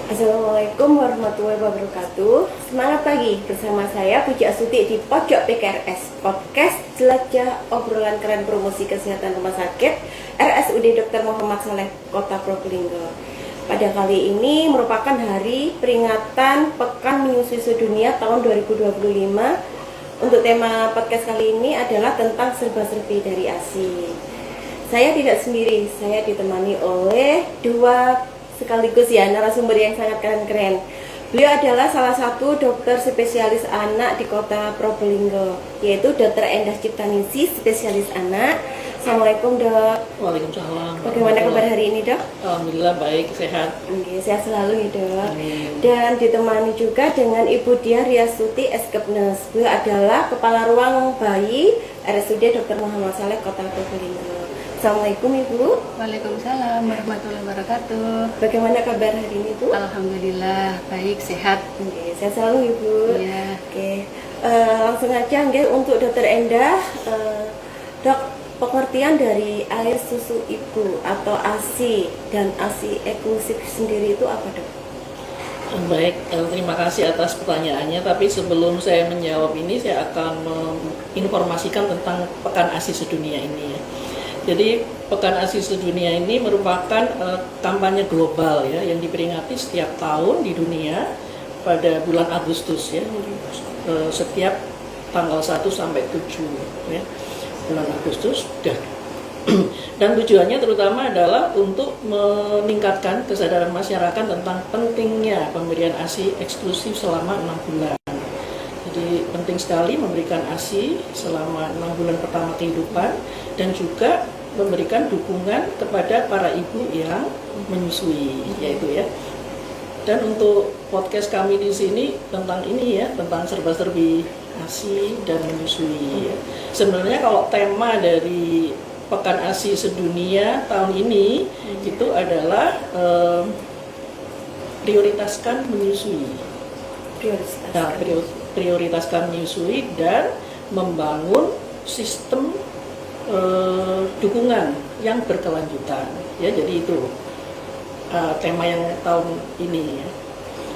Assalamualaikum warahmatullahi wabarakatuh. Semangat pagi bersama saya Puji Astuti di Pojok PKRS Podcast Jelajah Obrolan Keren Promosi Kesehatan Rumah Sakit RSUD Dr. Muhammad Saleh Kota Probolinggo. Pada kali ini merupakan hari peringatan Pekan Menyusui Sedunia tahun 2025. Untuk tema podcast kali ini adalah tentang serba-serbi dari ASI. Saya tidak sendiri, saya ditemani oleh dua sekaligus ya narasumber yang sangat keren-keren. Beliau adalah salah satu dokter spesialis anak di Kota Probolinggo, yaitu Dr. Endah Ciptaningsih, spesialis anak. Assalamualaikum, Dok. Waalaikumsalam. Bagaimana kabar hari ini, Dok? Alhamdulillah baik, sehat. Oke, sehat selalu ya, Dok. Amin. Dan ditemani juga dengan Ibu Diah Riastuti Eskepnes. Beliau adalah Kepala Ruang Bayi RSUD Dr. Muhammad Saleh Kota Probolinggo. Assalamualaikum, Ibu. Waalaikumsalam warahmatullahi wabarakatuh. Bagaimana kabar hari ini, Bu? Alhamdulillah baik, sehat. Oke, sehat selalu, Ibu. Iya. Oke, langsung aja nggih untuk Dokter Endah. Dok, pengertian dari air susu ibu atau ASI dan ASI eksklusif sendiri itu apa, Dok? Baik, terima kasih atas pertanyaannya. Tapi sebelum saya menjawab ini, saya akan menginformasikan tentang Pekan ASI Sedunia ini ya. Jadi Pekan ASI Sedunia ini merupakan kampanye global ya yang diperingati setiap tahun di dunia pada bulan Agustus ya. Setiap tanggal 1 sampai 7 ya. Bulan Agustus dan tujuannya terutama adalah untuk meningkatkan kesadaran masyarakat tentang pentingnya pemberian ASI eksklusif selama 6 bulan. Jadi penting sekali memberikan ASI selama 6 bulan pertama kehidupan dan juga memberikan dukungan kepada para ibu yang menyusui, yaitu ya. Dan untuk podcast kami di sini tentang ini ya, tentang serba-serbi ASI dan menyusui. Ya. Sebenarnya kalau tema dari Pekan ASI Sedunia tahun ini itu adalah prioritaskan menyusui. Prioritaskan menyusui dan membangun sistem dukungan yang berkelanjutan ya, jadi itu tema yang tahun ini ya.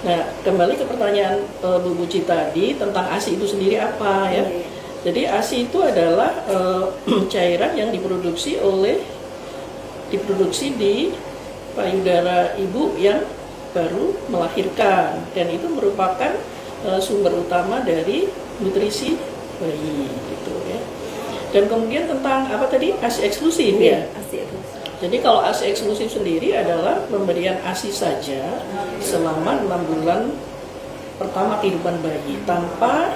Nah, kembali ke pertanyaan Bu Buci tadi tentang ASI itu sendiri apa ya. Jadi ASI itu adalah cairan yang diproduksi di payudara ibu yang baru melahirkan, dan itu merupakan sumber utama dari nutrisi bayi gitu ya. Dan kemudian tentang apa tadi, ASI eksklusif ya. ASI eksklusif. Jadi kalau ASI eksklusif sendiri adalah pemberian ASI saja selama 6 bulan pertama kehidupan bayi tanpa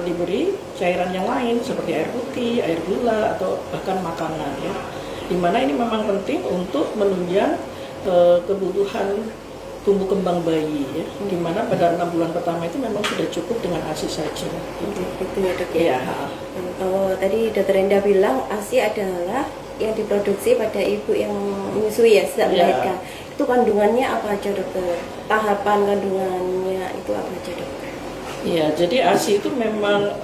diberi cairan yang lain seperti air putih, air gula atau bahkan makanan ya. Dimana ini memang penting untuk menunjang kebutuhan tumbuh kembang bayi ya, dimana pada 6 bulan pertama itu memang sudah cukup dengan ASI saja. Itu ya, Dok ya. Kalau tadi Dokter Endah bilang ASI adalah yang diproduksi pada ibu yang menyusui ya, sejak melahirkan. Itu kandungannya apa aja, Dokter? Tahapan kandungannya itu apa aja, Dokter? Ya, jadi ASI itu memang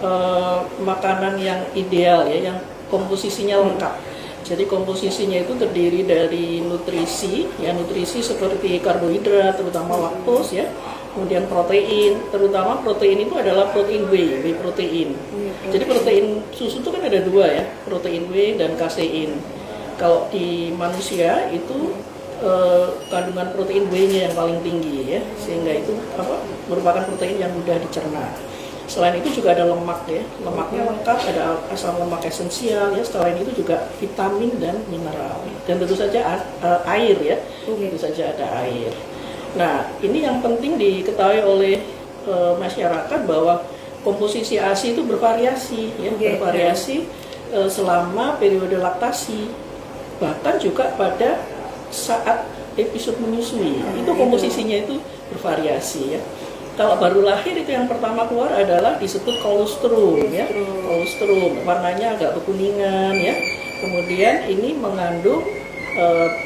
makanan yang ideal ya, yang komposisinya lengkap. Jadi komposisinya itu terdiri dari nutrisi, ya nutrisi seperti karbohidrat, terutama laktos ya, kemudian protein, terutama protein itu adalah protein whey protein. Jadi protein susu itu kan ada dua ya, protein whey dan kasein. Kalau di manusia itu kandungan protein whey-nya yang paling tinggi ya, sehingga itu merupakan protein yang mudah dicerna. Selain itu juga ada lemak ya, lemaknya lengkap, ada asam lemak esensial ya. Selain itu juga vitamin dan mineral, dan tentu saja air ya, tentu saja ada air. Nah, ini yang penting diketahui oleh masyarakat bahwa komposisi ASI itu bervariasi ya, bervariasi selama periode laktasi, bahkan juga pada saat episode menyusui, itu komposisinya itu bervariasi ya. Kalau baru lahir itu yang pertama keluar adalah disebut kolostrum ya, kolostrum warnanya agak kekuningan ya. Kemudian ini mengandung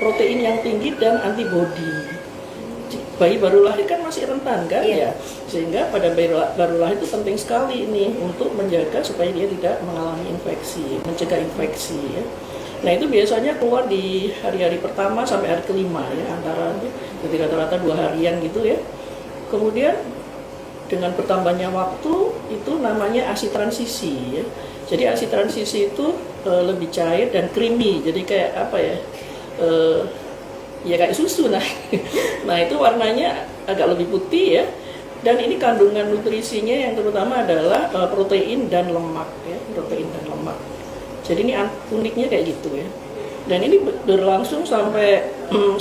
protein yang tinggi dan antibodi. Bayi baru lahir kan masih rentan kan ya, sehingga pada baru lahir itu penting sekali ini untuk menjaga supaya dia tidak mengalami infeksi, mencegah infeksi ya. Nah itu biasanya keluar di hari-hari pertama sampai hari kelima ya, antara jadi rata-rata 2 harian gitu ya. Kemudian dengan bertambahnya waktu itu namanya ASI transisi ya. Jadi ASI transisi itu lebih cair dan creamy, jadi kayak apa ya? Ya kayak susu nah. Nah itu warnanya agak lebih putih ya. Dan ini kandungan nutrisinya yang terutama adalah protein dan lemak ya, protein dan lemak. Jadi ini uniknya kayak gitu ya. Dan ini berlangsung sampai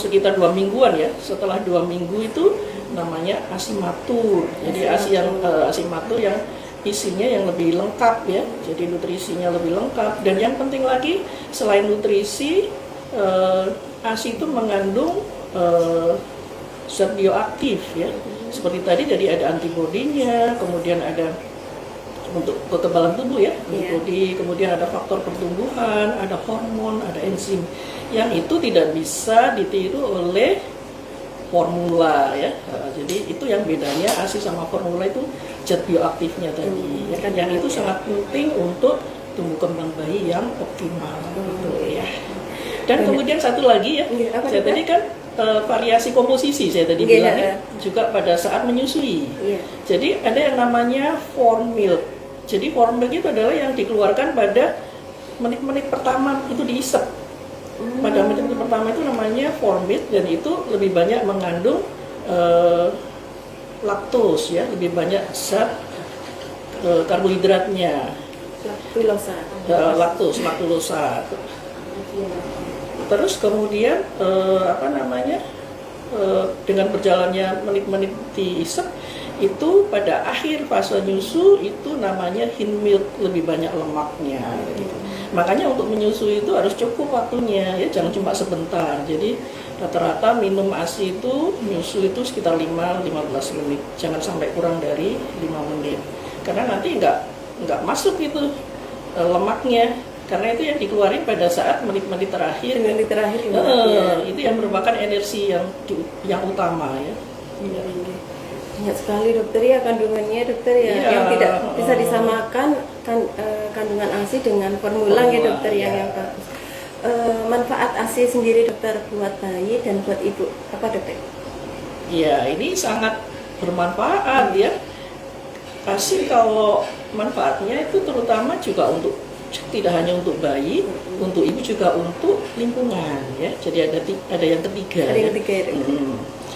sekitar 2 mingguan ya. Setelah 2 minggu itu namanya ASI matur. Jadi ASI matur yang isinya yang lebih lengkap ya. Jadi nutrisinya lebih lengkap. Dan yang penting lagi selain nutrisi, ASI itu mengandung zat bioaktif ya. Seperti tadi jadi ada antibodinya, kemudian ada untuk kekebalan tubuh ya, antibodi, kemudian ada faktor pertumbuhan, ada hormon, ada enzim. Yang itu tidak bisa ditiru oleh formula ya. Jadi itu yang bedanya ASI sama formula itu zat bioaktifnya tadi. Ya kan, yang itu sangat penting untuk tumbuh kembang bayi yang optimal gitu ya. Dan kemudian satu lagi ya, saya tadi kan variasi komposisi saya tadi bilang ya, juga pada saat menyusui. Jadi ada yang namanya form milk. Jadi form milk itu adalah yang dikeluarkan pada menit-menit pertama itu diisep. Pada menit-menit pertama itu namanya form milk dan itu lebih banyak mengandung laktos ya, lebih banyak zat karbohidratnya. Laktosa. Terus kemudian dengan berjalannya menit-menit diisep itu pada akhir fase nyusu itu namanya hin milk, lebih banyak lemaknya gitu. Makanya untuk menyusui itu harus cukup waktunya ya, jangan cuma sebentar. Jadi rata-rata minum ASI itu nyusu itu sekitar 5-15 menit, jangan sampai kurang dari 5 menit. Karena nanti nggak masuk itu lemaknya. Karena itu yang dikeluarin pada saat menit-menit terakhir. Itu yang merupakan energi yang utama ya. Banyak sekali dokter ya kandungannya dokter ya, yang tidak bisa disamakan kandungan ASI dengan formula ya dokter yang bagus. Manfaat ASI sendiri dokter buat bayi dan buat ibu apa dokter? Ya ini sangat bermanfaat ya. ASI kalau manfaatnya itu terutama juga untuk tidak hanya untuk bayi, untuk ibu juga untuk lingkungan ya. Jadi ada yang ketiga. Ada yang ketiga ya.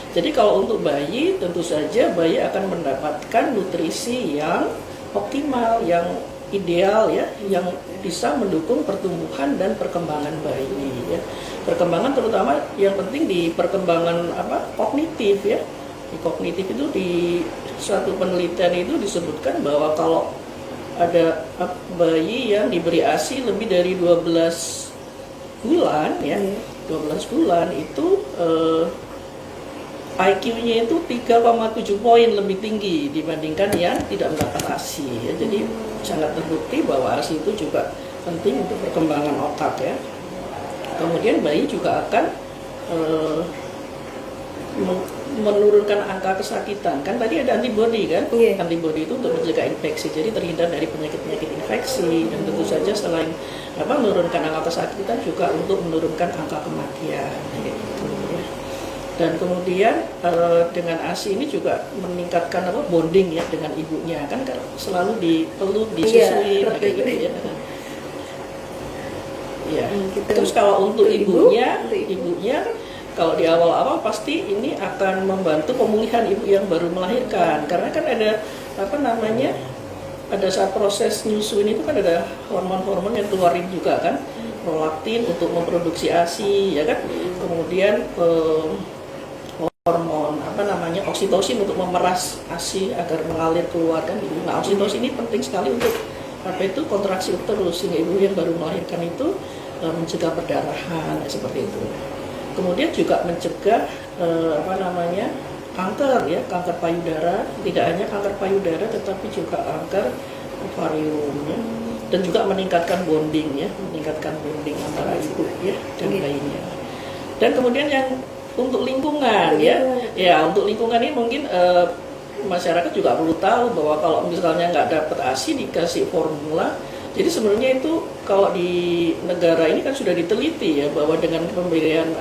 Jadi kalau untuk bayi tentu saja bayi akan mendapatkan nutrisi yang optimal, yang ideal ya, yang bisa mendukung pertumbuhan dan perkembangan bayi ya. Perkembangan terutama yang penting di perkembangan kognitif ya. Di kognitif itu di suatu penelitian itu disebutkan bahwa kalau ada bayi yang diberi ASI lebih dari 12 bulan ya, 12 bulan itu IQ-nya itu 3,7 poin lebih tinggi dibandingkan yang tidak mendapat ASI ya. Jadi sangat terbukti bahwa ASI itu juga penting untuk perkembangan otak ya. Kemudian bayi juga akan menurunkan angka kesakitan. Kan tadi ada antibodi kan? Antibodi itu untuk mencegah infeksi. Jadi terhindar dari penyakit-penyakit infeksi dan tentu saja selain menurunkan angka kesakitan juga untuk menurunkan angka kematian gitu ya. Dan kemudian dengan ASI ini juga meningkatkan bonding ya dengan ibunya kan selalu dipeluk, disusui gitu ya. Ya. Terus kalau untuk ibunya kalau di awal-awal pasti ini akan membantu pemulihan ibu yang baru melahirkan karena kan ada pada saat proses nyusu ini kan ada hormon-hormon yang keluarin juga kan, prolaktin untuk memproduksi ASI ya kan, kemudian hormon oksitosin untuk memeras ASI agar mengalir keluar kan gitu. Nah oksitosin ini penting sekali untuk kontraksi uterus sehingga ibu yang baru melahirkan itu mencegah perdarahan seperti itu. Kemudian juga mencegah kanker ya, kanker payudara, tidak hanya kanker payudara tetapi juga kanker ovarium ya. Dan juga meningkatkan bonding antara ibu ya dan bayinya. Dan kemudian yang untuk lingkungan ya untuk lingkungan ini mungkin masyarakat juga perlu tahu bahwa kalau misalnya nggak dapat ASI dikasih formula Jadi sebenarnya itu kalau di negara ini kan sudah diteliti ya bahwa dengan pemberian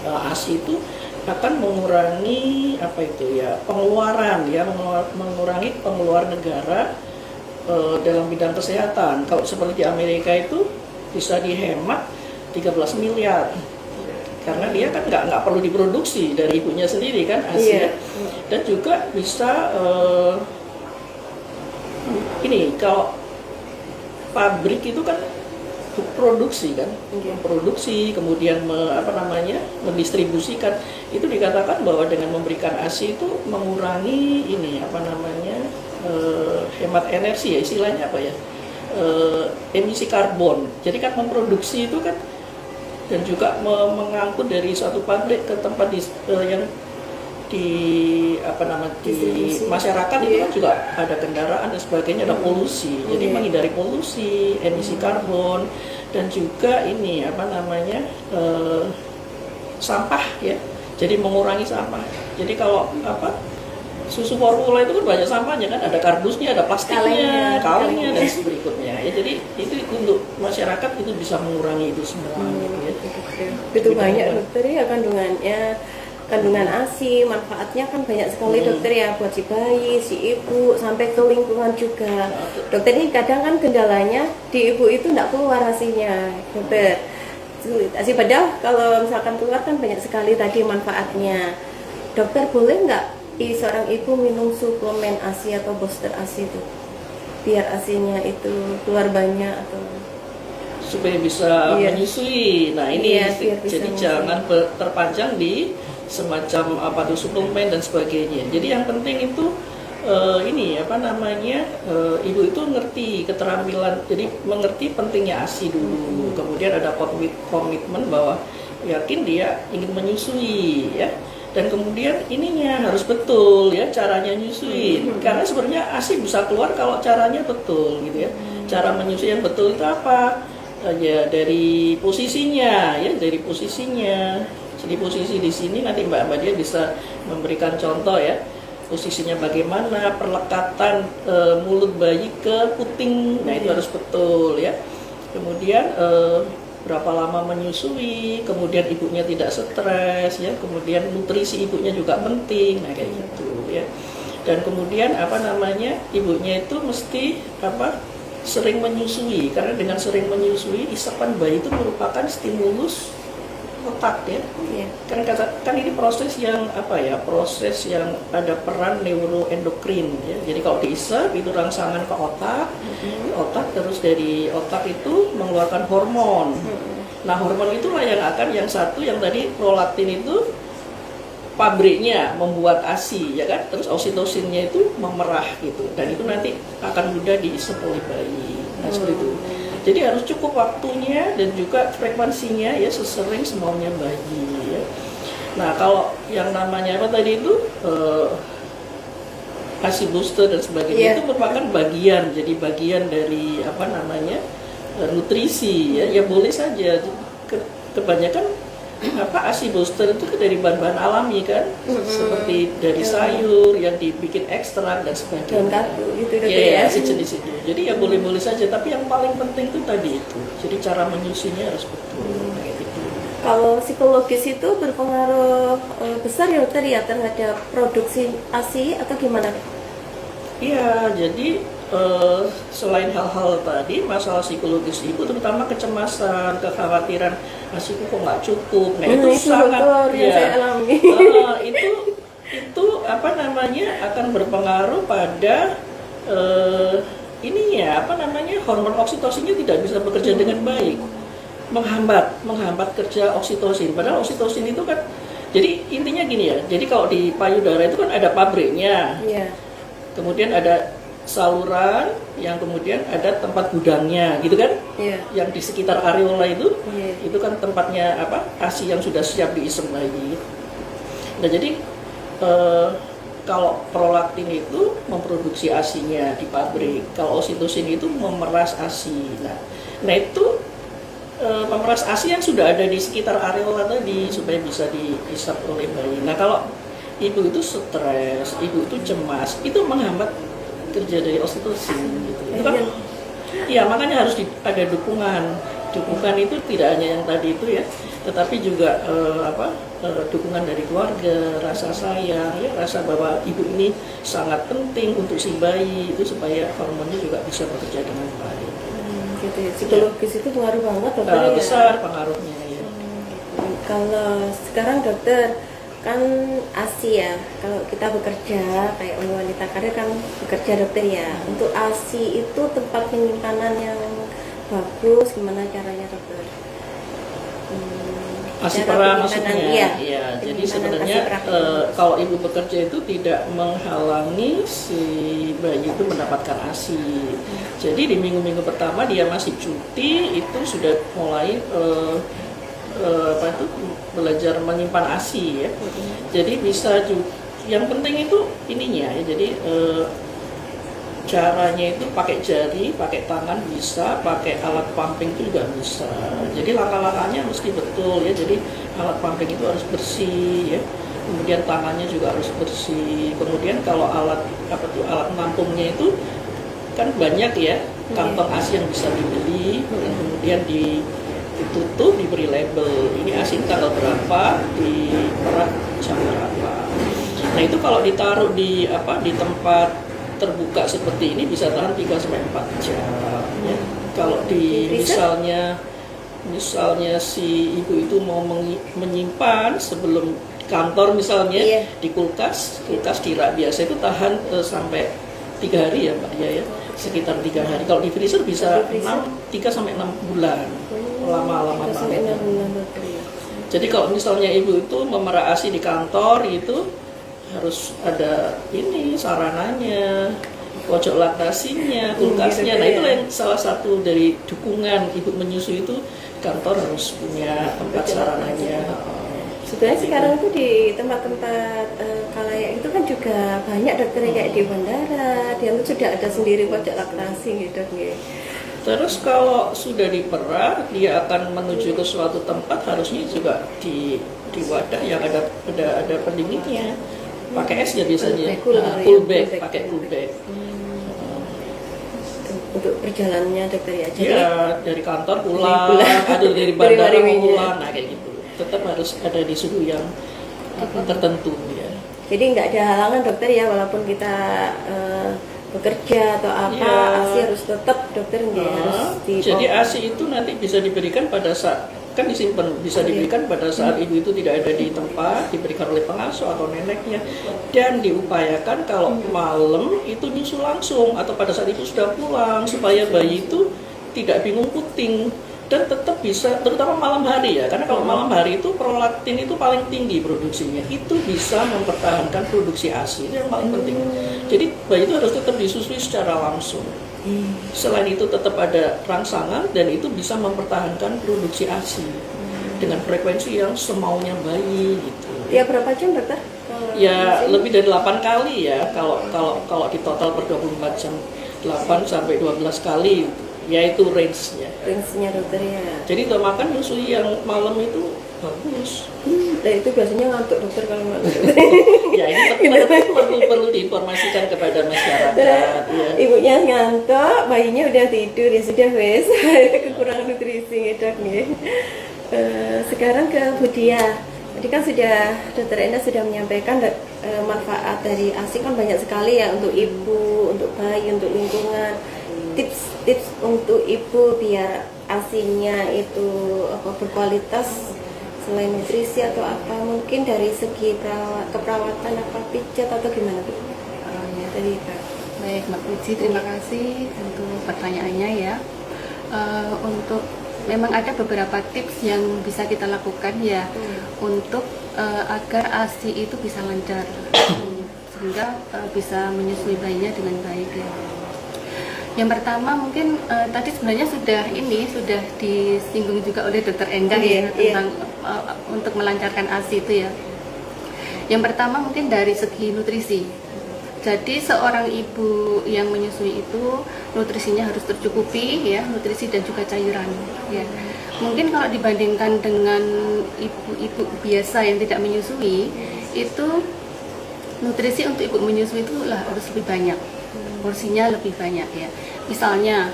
ASI itu akan mengurangi pengeluaran mengurangi pengeluaran negara dalam bidang kesehatan. Kalau seperti di Amerika itu bisa dihemat 13 miliar karena dia kan nggak perlu diproduksi dari ibunya sendiri kan ASI dan juga bisa kalau pabrik itu kan produksi kan, produksi kemudian mendistribusikan, itu dikatakan bahwa dengan memberikan ASI itu mengurangi hemat energi ya, istilahnya emisi karbon. Jadi kan memproduksi itu kan dan juga mengangkut dari suatu pabrik ke tempat yang di masyarakat itu kan juga ada kendaraan dan sebagainya, ada polusi. Jadi menghindari polusi, emisi karbon dan juga sampah ya. Jadi mengurangi sampah. Jadi kalau susu formula itu kan banyak sampahnya kan, ada kardusnya, ada plastiknya, kalengnya dan berikutnya. Ya jadi itu untuk masyarakat itu bisa mengurangi itu semua gitu ya. Itu banyak dokter ya kandungan ASI, manfaatnya kan banyak sekali dokter ya, buat si bayi, si ibu, sampai ke lingkungan juga. Dokter ini kadang kan kendalanya di ibu itu tidak keluar ASInya, dokter. ASI padahal kalau misalkan keluar kan banyak sekali tadi manfaatnya. Dokter boleh nggak seorang ibu minum suplemen ASI atau booster ASI itu, biar ASInya itu keluar banyak atau supaya bisa menyusui. Nah ini jadi jangan terpanjang di semacam suplemen dan sebagainya. Jadi yang penting itu ibu itu ngerti keterampilan, jadi mengerti pentingnya ASI dulu. Kemudian ada komitmen bahwa yakin dia ingin menyusui ya. Dan kemudian harus betul ya caranya nyusui. Karena sebenarnya ASI bisa keluar kalau caranya betul gitu ya. Cara menyusui yang betul itu apa? Ya dari posisinya ya, dari posisinya. Jadi posisi di sini nanti Mbak Dia bisa memberikan contoh ya. Posisinya bagaimana, perlekatan mulut bayi ke puting. Nah, itu harus betul ya. Kemudian berapa lama menyusui, kemudian ibunya tidak stres ya. Kemudian nutrisi ibunya juga penting. Nah, kayak gitu ya. Dan kemudian ibunya itu mesti sering menyusui, karena dengan sering menyusui isapan bayi itu merupakan stimulus otak ya. Kan ini proses yang proses yang ada peran neuroendokrin ya. Jadi kalau diisap itu rangsangan ke otak, otak terus dari otak itu mengeluarkan hormon. Nah hormon itulah yang satu yang tadi prolaktin itu pabriknya membuat ASI ya kan, terus oksitosinnya itu memerah gitu, dan itu nanti akan mudah diisap oleh bayi. Nah seperti itu. Jadi harus cukup waktunya dan juga frekuensinya ya, sesering semaunya bayi ya. Nah kalau yang namanya tadi itu ASI booster dan sebagainya itu merupakan bagian dari nutrisi ya. Ya boleh saja, kebanyakan ASI booster itu dari bahan-bahan alami kan, seperti dari sayur yang dibikin ekstrak dan sebagainya. Ya, sejenis itu. Jadi ya boleh-boleh saja, tapi yang paling penting itu tadi itu. Jadi cara menyusuinya harus betul. Gitu. Kalau psikologis itu berpengaruh besar ya dokter ya terhadap produksi ASI atau gimana? Iya, jadi selain hal-hal tadi, masalah psikologis ibu, terutama kecemasan, kekhawatiran ASIku kok nggak cukup, nah itu sangat itu akan berpengaruh pada hormon oksitosinnya tidak bisa bekerja dengan baik, menghambat kerja oksitosin. Padahal oksitosin itu kan, jadi intinya gini ya, jadi kalau di payudara itu kan ada pabriknya, kemudian ada saluran yang kemudian ada tempat gudangnya gitu kan, yang di sekitar areola itu kan tempatnya ASI yang sudah siap diisep bayi. Nah jadi kalau prolaktin itu memproduksi ASI-nya di pabrik, kalau oksitosin itu memeras ASI. Nah itu memeras ASI yang sudah ada di sekitar areola tadi supaya bisa diisap oleh bayi. Nah kalau ibu itu stres, ibu itu cemas, itu menghambat kerja dari oksitosin gitu. Itu kan Ya, makanya harus ada dukungan. Dukungan itu tidak hanya yang tadi itu ya, tetapi juga dukungan dari keluarga, rasa sayang, ya, rasa bahwa ibu ini sangat penting untuk si bayi itu supaya hormonnya juga bisa bekerja dengan baik. Gitu ya. Psikologis itu pengaruh banget dokter ya. Besar pengaruhnya ya. Kalau sekarang dokter kan ASI ya, kalau kita bekerja kayak wanita karir kan bekerja dokter ya. Untuk ASI itu tempat penyimpanan yang bagus, gimana caranya dokter? ASI Cara pra penyimpanan, maksudnya, iya. jadi Penyimpanan sebenarnya ASI pra. kalau ibu bekerja itu tidak menghalangi si bayi itu mendapatkan ASI. Jadi di minggu-minggu pertama dia masih cuti itu sudah mulai belajar menyimpan ASI ya. Jadi bisa juga, yang penting itu ininya ya. Jadi caranya itu pakai jari, pakai tangan bisa, pakai alat pumping itu juga bisa. Jadi langkah-langkahnya mesti betul ya. Jadi alat pumping itu harus bersih ya. Kemudian tangannya juga harus bersih. Kemudian kalau alat alat menampungnya itu kan banyak ya, kantong ASI yang bisa dibeli. Kemudian ditutup, diberi label. Ini ASI tanggal berapa, diperak jam berapa. Nah itu kalau ditaruh di tempat terbuka seperti ini bisa tahan 3-4 jam ya. Kalau misalnya si ibu itu mau menyimpan sebelum kantor misalnya di kulkas biasa itu tahan sampai 3 hari ya Mbak ya, sekitar 3 hari. Kalau di freezer bisa 3-6 bulan, lama-lama banget. Jadi kalau misalnya ibu itu memerah ASI di kantor itu harus ada ini sarananya, pojok laktasinya, kulkasnya. Nah itu yang salah satu dari dukungan ibu menyusui itu, kantor harus punya tempat sarananya. Sebenarnya sekarang itu di tempat-tempat kalayak itu kan juga banyak dokter kayak di bandara, dia itu sudah ada sendiri pojok laktasi gitu. Terus kalau sudah diperah, dia akan menuju ke suatu tempat harusnya juga di wadah yang ada pendinginnya. Pakai es ya biasanya, cool bag, pakai cool bag. Untuk perjalanannya dokter ya. Jadi dari kantor pulang, ada dari bandara pulang, nah kayak gitu. Tetap harus ada di suhu yang tertentu ya. Jadi nggak ada halangan dokter ya, walaupun kita bekerja atau apa, ASI harus tetap dokter harus Jadi ASI itu nanti bisa diberikan pada saat kan disimpan, bisa diberikan pada saat ibu itu tidak ada di tempat, diberikan oleh pengasuh atau neneknya, dan diupayakan kalau malam itu nyusu langsung atau pada saat ibu sudah pulang supaya bayi itu tidak bingung puting dan tetap bisa, terutama malam hari ya, karena kalau malam hari itu prolaktin itu paling tinggi produksinya, itu bisa mempertahankan produksi ASI, itu yang paling penting. Jadi bayi itu harus tetap disusui secara langsung. Selain itu tetap ada rangsangan dan itu bisa mempertahankan produksi ASI dengan frekuensi yang semaunya bayi gitu. Ya berapa jam dokter? Ya lebih dari 8 kali ya, kalau di total per 24 jam 8 sampai 12 kali yaitu range-nya dokter ya. Jadi untuk makan nyusui yang malam itu bagus. Dan itu biasanya ngantuk dokter kalau ngantuk. Ya ini perlu diinformasikan kepada masyarakat. Ya. Ibunya ngantuk, bayinya udah tidur ya sudah wes. Kekurangan nutrisi ya dok nih. Sekarang ke Budia. Tadi kan sudah Dokter Enda sudah menyampaikan manfaat dari ASI kan banyak sekali ya untuk ibu, untuk bayi, untuk lingkungan. Tips untuk ibu biar ASI-nya itu berkualitas selain nutrisi atau apa, mungkin dari segi keperawatan apa pijat atau gimana Bu? Ya. Tadi Pak. Baik Mbak Puji, terima kasih untuk pertanyaannya ya. Untuk memang ada beberapa tips yang bisa kita lakukan ya untuk agar ASI itu bisa lancar sehingga bisa menyusui bayinya dengan baik ya. Yang pertama mungkin tadi sebenarnya sudah disinggung juga oleh Dokter Enda tentang untuk melancarkan ASI itu ya. Yang pertama mungkin dari segi nutrisi. Jadi seorang ibu yang menyusui itu nutrisinya harus tercukupi ya, nutrisi dan juga cairan ya. Mungkin kalau dibandingkan dengan ibu-ibu biasa yang tidak menyusui, itu nutrisi untuk ibu menyusui itu harus lebih banyak. Porsinya lebih banyak ya. Misalnya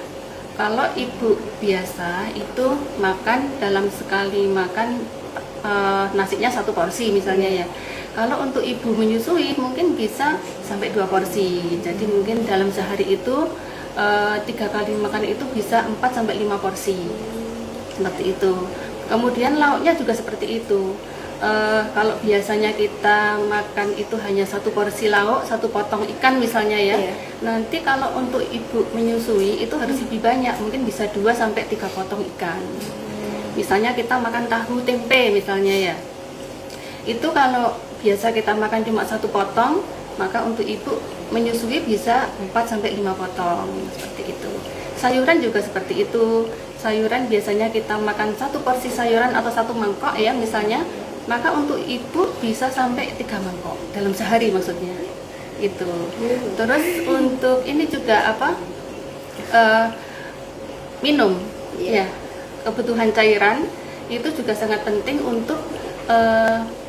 Kalau ibu biasa itu makan dalam sekali makan nasinya 1 porsi misalnya ya. Kalau untuk ibu menyusui mungkin bisa sampai 2 porsi. Jadi mungkin dalam sehari itu 3 kali makan itu bisa 4 sampai 5 porsi. Seperti itu. Kemudian lauknya juga seperti itu. Kalau biasanya kita makan itu hanya 1 porsi lauk, 1 potong ikan misalnya ya. Iya. Nanti kalau untuk ibu menyusui itu harus lebih banyak, mungkin bisa 2 sampai 3 potong ikan. Misalnya kita makan tahu tempe misalnya ya. Itu kalau biasa kita makan cuma 1 potong, maka untuk ibu menyusui bisa 4 sampai 5 potong seperti itu. Sayuran juga seperti itu. Sayuran biasanya kita makan 1 porsi sayuran atau 1 mangkok ya misalnya, maka untuk ibu bisa sampai 3 mangkok dalam sehari maksudnya itu. Terus untuk ini juga apa minum ya, kebutuhan cairan itu juga sangat penting untuk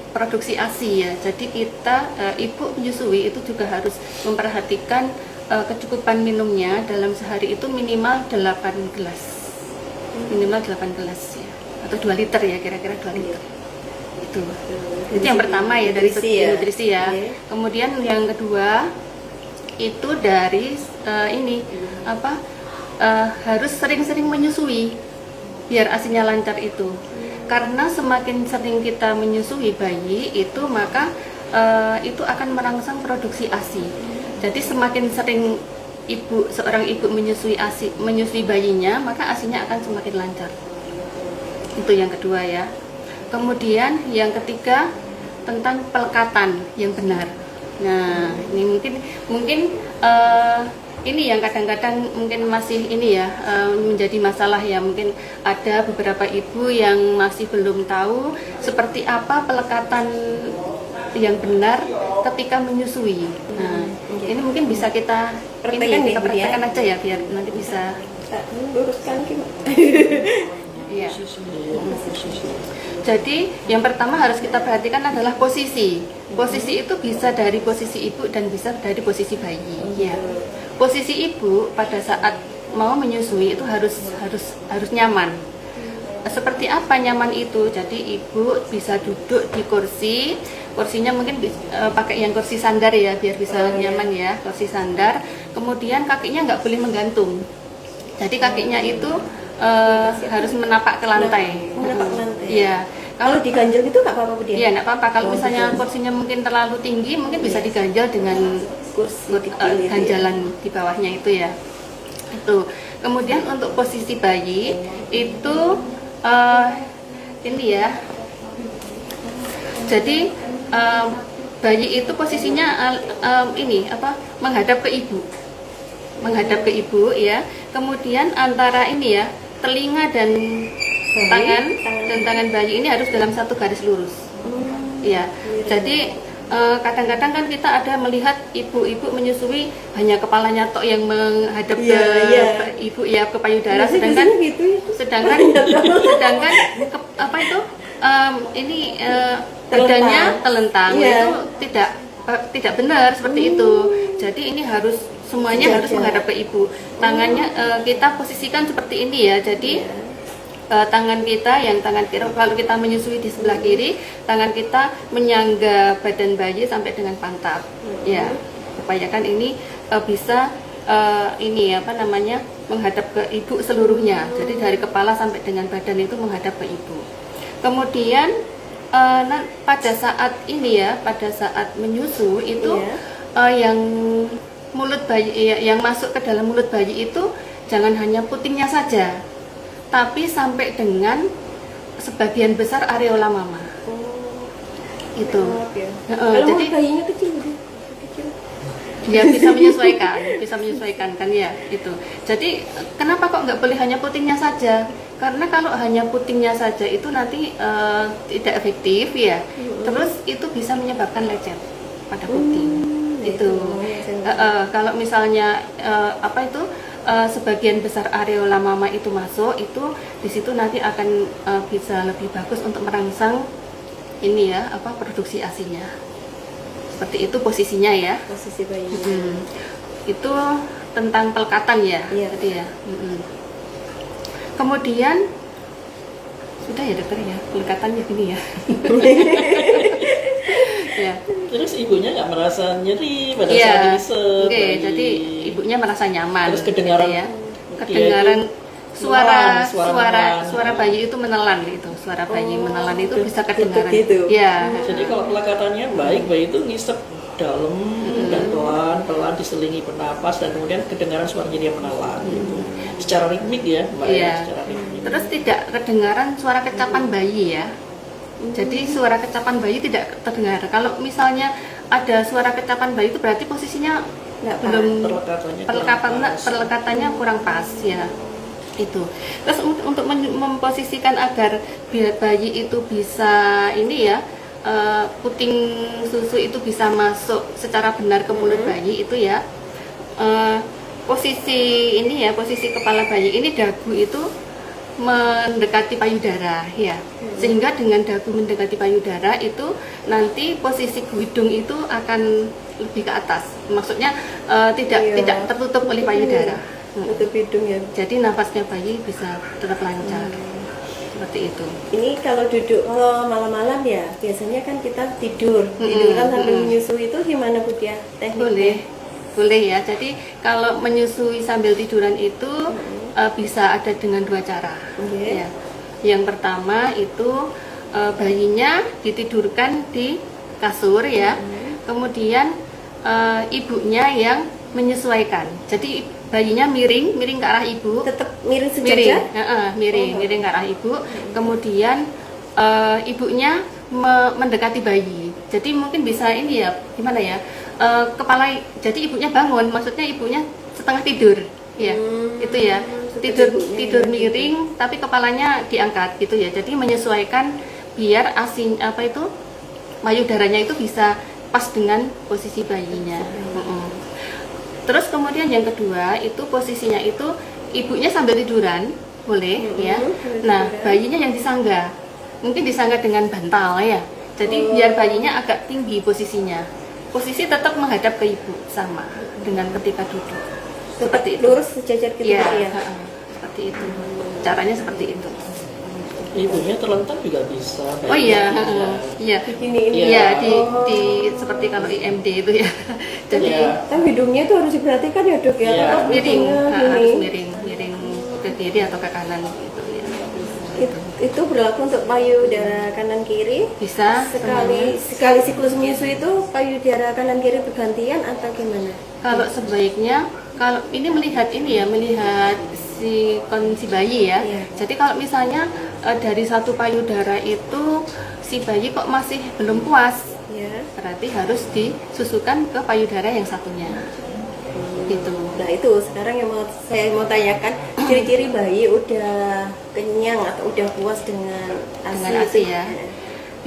produksi ASI ya. Jadi kita ibu menyusui itu juga harus memperhatikan kecukupan minumnya dalam sehari itu minimal 8 gelas, minimal 8 gelas ya, atau 2 liter ya, kira-kira 2 liter. Itu yang pertama ya, dari segi nutrisi ya. Kemudian yang kedua itu dari ini apa harus sering-sering menyusui biar ASINya lancar itu. Karena semakin sering kita menyusui bayi itu maka itu akan merangsang produksi ASI. Jadi semakin sering seorang ibu menyusui bayinya, maka ASINya akan semakin lancar. Itu yang kedua ya. Kemudian yang ketiga tentang pelekatan yang benar. Nah, ini mungkin ini yang kadang-kadang mungkin masih ini ya menjadi masalah ya. Mungkin ada beberapa ibu yang masih belum tahu seperti apa pelekatan yang benar ketika menyusui. Nah, ini mungkin bisa kita praktekkan aja ya biar nanti bisa luruskan gitu. Iya. Jadi yang pertama harus kita perhatikan adalah posisi. Posisi itu bisa dari posisi ibu dan bisa dari posisi bayi. Ya. Posisi ibu pada saat mau menyusui itu harus nyaman. Seperti apa nyaman itu? Jadi ibu bisa duduk di kursi. Kursinya mungkin pakai yang kursi sandar ya biar bisa nyaman ya, kursi sandar. Kemudian kakinya nggak boleh menggantung. Jadi kakinya itu harus menapak ke lantai. Menapak ke lantai. Iya. Kalau diganjel gitu nggak apa-apa dia? Iya, nggak apa-apa. Kalau misalnya kursinya mungkin terlalu tinggi, mungkin bisa diganjel dengan kursi ganjalan di bawahnya itu ya. Itu. Kemudian untuk posisi bayi itu ini ya. Jadi bayi itu posisinya ini apa? Menghadap ke ibu. Menghadap ke ibu ya. Kemudian antara ini ya, telinga dan tangan bayi ini harus dalam satu garis lurus. Ya. Jadi kadang-kadang kan kita ada melihat ibu-ibu menyusui hanya kepalanya tok yang menghadap ke ibu ya, ke payudara, sedangkan apa itu ini badannya telentang. Itu tidak benar seperti itu. Jadi ini semuanya harus menghadap ke ibu. Tangannya kita posisikan seperti ini ya. Jadi tangan kita kalau kita menyusui di sebelah kiri, tangan kita menyangga badan bayi sampai dengan pantat. Ya, upayakan ini bisa ini apa namanya menghadap ke ibu seluruhnya. Jadi dari kepala sampai dengan badan itu menghadap ke ibu. Kemudian pada saat ini ya, pada saat menyusu itu yang mulut bayi yang masuk ke dalam mulut bayi itu jangan hanya putingnya saja, tapi sampai dengan sebagian besar areola mama. Itu. Jadi bayinya kecil. Dia bisa menyesuaikan kan ya itu. Jadi kenapa kok nggak boleh hanya putingnya saja? Karena kalau hanya putingnya saja itu nanti tidak efektif ya. Terus itu bisa menyebabkan lecet pada puting. Itu. Kalau misalnya apa itu sebagian besar areola mama itu masuk, itu di situ nanti akan bisa lebih bagus untuk merangsang ini ya apa produksi ASINya. Seperti itu posisinya ya. Posisi bayi. Itu tentang pelekatan ya. Iya. Tadi ya. Kemudian sudah ya dokter ya, pelekatannya gini ya. Ya. Terus ibunya nggak merasa nyeri pada Iya, saat insert. oke, jadi ibunya merasa nyaman. Terus kedengaran gitu ya. dia Kedengaran itu suara menelan. bayi itu menelan itu. Suara bayi menelan itu bisa kedengaran. gitu. Ya. Jadi kalau pelekatannya baik, bayi itu ngisep dalam dan pelan-pelan diselingi bernapas dan kemudian kedengaran suaranya dia menelan gitu. Secara ritmik ya, Mbak ya, Iya. secara ritmik. Terus tidak kedengaran suara kecapan bayi ya. Jadi suara kecapan bayi tidak terdengar. Kalau misalnya ada suara kecapan bayi itu berarti posisinya Nggak belum Perlekatannya perlekatannya kurang pas ya. Itu. Terus untuk memposisikan agar biar bayi itu bisa ini ya, puting susu itu bisa masuk secara benar ke mulut bayi itu ya, posisi ini ya, posisi kepala bayi ini, dagu itu mendekati payudara ya, sehingga dengan dagu mendekati payudara itu nanti posisi hidung itu akan lebih ke atas, maksudnya tidak tertutup oleh payudara. Tutup hidung ya. Jadi nafasnya bayi bisa tetap lancar. Seperti itu. Ini kalau malam-malam ya, biasanya kan kita tiduran sambil menyusui itu gimana Bu Tia? Boleh ya. Jadi kalau menyusui sambil tiduran itu bisa ada dengan dua cara. Ya. Yang pertama itu bayinya ditidurkan di kasur ya. Kemudian ibunya yang menyesuaikan. Jadi bayinya miring ke arah ibu. Tetap miring sejajar? Miring ke arah ibu. Kemudian ibunya mendekati bayi. Jadi mungkin bisa ini ya, gimana ya? Kepala, jadi ibunya bangun, maksudnya ibunya setengah tidur. Ya, itu ya. Tidur miring tapi kepalanya diangkat gitu ya. Jadi menyesuaikan biar payudaranya itu bisa pas dengan posisi bayinya. Terus kemudian yang kedua itu posisinya itu ibunya sambil tiduran, boleh ya. Nah, bayinya yang disangga. Mungkin disangga dengan bantal ya. Jadi biar bayinya agak tinggi posisinya. Posisi tetap menghadap ke ibu sama dengan ketika duduk. Seperti itu. Lurus sejajar gitu ya. ya. Seperti itu. Caranya seperti itu. Ibunya terlentang juga bisa. Oh iya, iya. Begini ini. Iya, di seperti kalau IMD itu ya. Jadi Tapi hidungnya itu harus diperhatikan ya Dok ya. Iya. Tetap miring, hidungnya harus gini. miring ke kiri atau ke kanan gitu ya. Itu berlaku untuk payudara kanan kiri. Bisa Sekali siklus menyusui itu payudara kanan kiri bergantian atau gimana? Kalau sebaiknya, kalau ini melihat si kondisi bayi ya. Iya. Jadi kalau misalnya dari satu payudara itu si bayi kok masih belum puas, Ya. berarti harus disusukan ke payudara yang satunya. Gitu. Nah itu sekarang yang saya mau tanyakan, ciri-ciri bayi udah kenyang atau udah puas dengan ASI ya.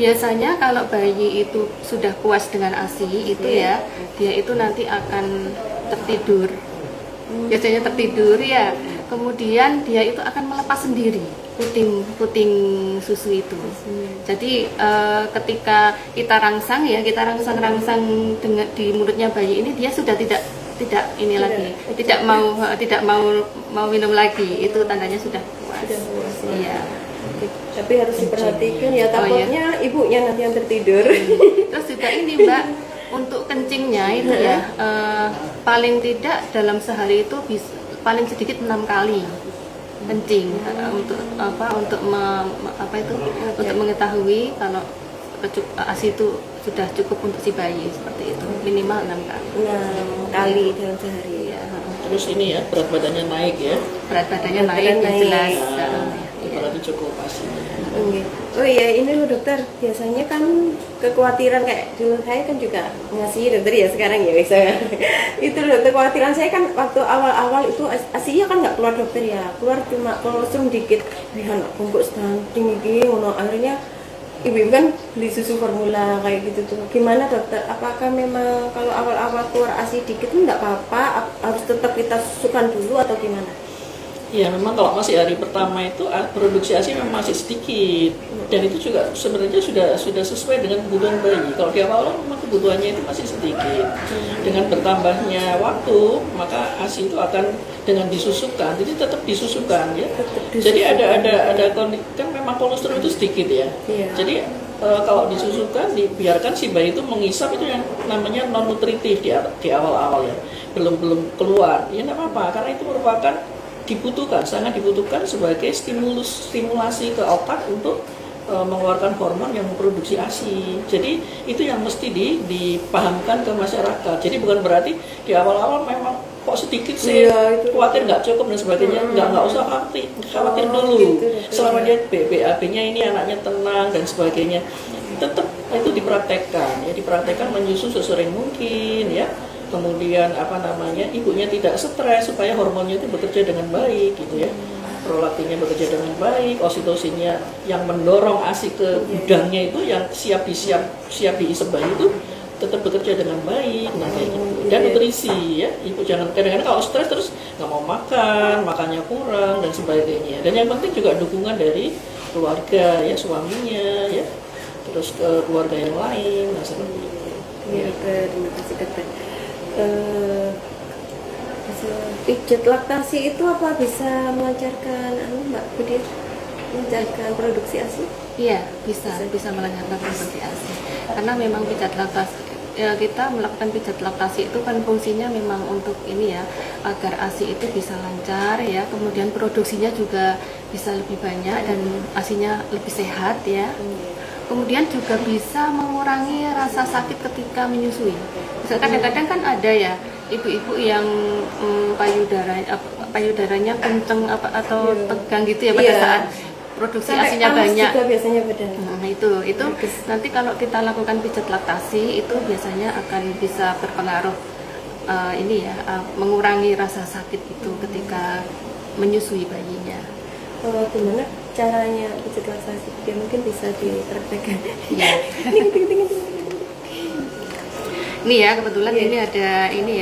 Biasanya kalau bayi itu sudah puas dengan ASI itu ya, dia itu nanti akan tertidur. Biasanya tertidur ya. Kemudian dia itu akan melepas sendiri puting susu itu. Jadi ketika kita rangsang dengan di mulutnya bayi ini, dia sudah tidak mau minum lagi. Itu tandanya sudah puas. Iya. Tapi harus diperhatikan ya, takutnya ibunya nanti yang tertidur. Terus juga ini Mbak, untuk kencingnya itu ya, paling tidak dalam sehari itu paling sedikit 6 kali kencing untuk mengetahui kalau ASI itu sudah cukup untuk si bayi, seperti itu, minimal 6 kali. 6 kali dalam sehari ya. Terus ini ya, berat badannya naik ya. Berat badannya naik, ya jelas. Itu berarti cukup pastinya. Oh iya, ini loh dokter, biasanya kan kekhawatiran kayak dulu saya kan juga ngasih dokter ya sekarang ya misalnya. Itu dokter, kekhawatiran saya kan waktu awal-awal itu ASI-nya kan nggak keluar dokter ya, keluar cuma kolostrum dikit. Wih anak bungkuk stunting gini, akhirnya ibu kan beli susu formula kayak gitu tuh. Gimana dokter? Apakah memang kalau awal-awal keluar ASI dikit itu nggak apa-apa, harus tetap kita susukan dulu atau gimana? Ya memang kalau masih hari pertama itu produksi ASI memang masih sedikit, dan itu juga sebenarnya sudah sesuai dengan kebutuhan bayi. Kalau di awal memang kebutuhannya itu masih sedikit. Dengan bertambahnya waktu maka ASI itu akan dengan disusupkan, jadi tetap disusupkan ya. Jadi ada kan memang kolostrum itu sedikit ya. Iya. Jadi kalau disusupkan dibiarkan si bayi itu mengisap, itu yang namanya non nutritif di awal-awal ya, belum keluar ya, nggak apa-apa karena itu merupakan sangat dibutuhkan sebagai stimulasi ke otak untuk mengeluarkan hormon yang memproduksi ASI. Jadi itu yang mesti dipahamkan ke masyarakat. Jadi bukan berarti di awal-awal memang kok sedikit sih, khawatir nggak cukup dan sebagainya, nggak usah khawatir dulu. Gitu. Selama dia BAB-nya ini anaknya tenang dan sebagainya, tetap itu dipraktekkan menyusu sesering mungkin ya. Kemudian ibunya tidak stres supaya hormonnya itu bekerja dengan baik gitu ya, prolaktinnya bekerja dengan baik, oksitosinnya yang mendorong ASI ke gudangnya itu yang siap diisep bayi itu tetap bekerja dengan baik. Nah kayak gitu. Dan nutrisi ya, ibu jangan kadang-kadang kalau stres terus nggak mau makannya kurang dan sebagainya. Dan yang penting juga dukungan dari keluarga ya, suaminya ya, terus ke keluarga yang lain. Nah seperti itu. Ya, terima kasih dokter. Pijat laktasi itu apa bisa melancarkan Mbak Budir, melancarkan produksi ASI? Iya, bisa melancarkan produksi ASI. Karena memang pijat laktasi, kita melakukan pijat laktasi itu kan fungsinya memang untuk ini ya, agar ASI itu bisa lancar ya, kemudian produksinya juga bisa lebih banyak dan ASInya lebih sehat ya. Kemudian juga bisa mengurangi rasa sakit ketika menyusui. Kadang-kadang kan ada ya ibu-ibu yang payudaranya kenceng atau tegang gitu ya pada saat produksi ASInya banyak. Juga biasanya badan. Nah, itu nanti kalau kita lakukan pijat laktasi itu biasanya akan bisa berpengaruh mengurangi rasa sakit itu ketika menyusui bayinya. Gimana caranya pijat laktasi? Ya mungkin bisa dipraktekkan. Iya. Ini ya kebetulan ini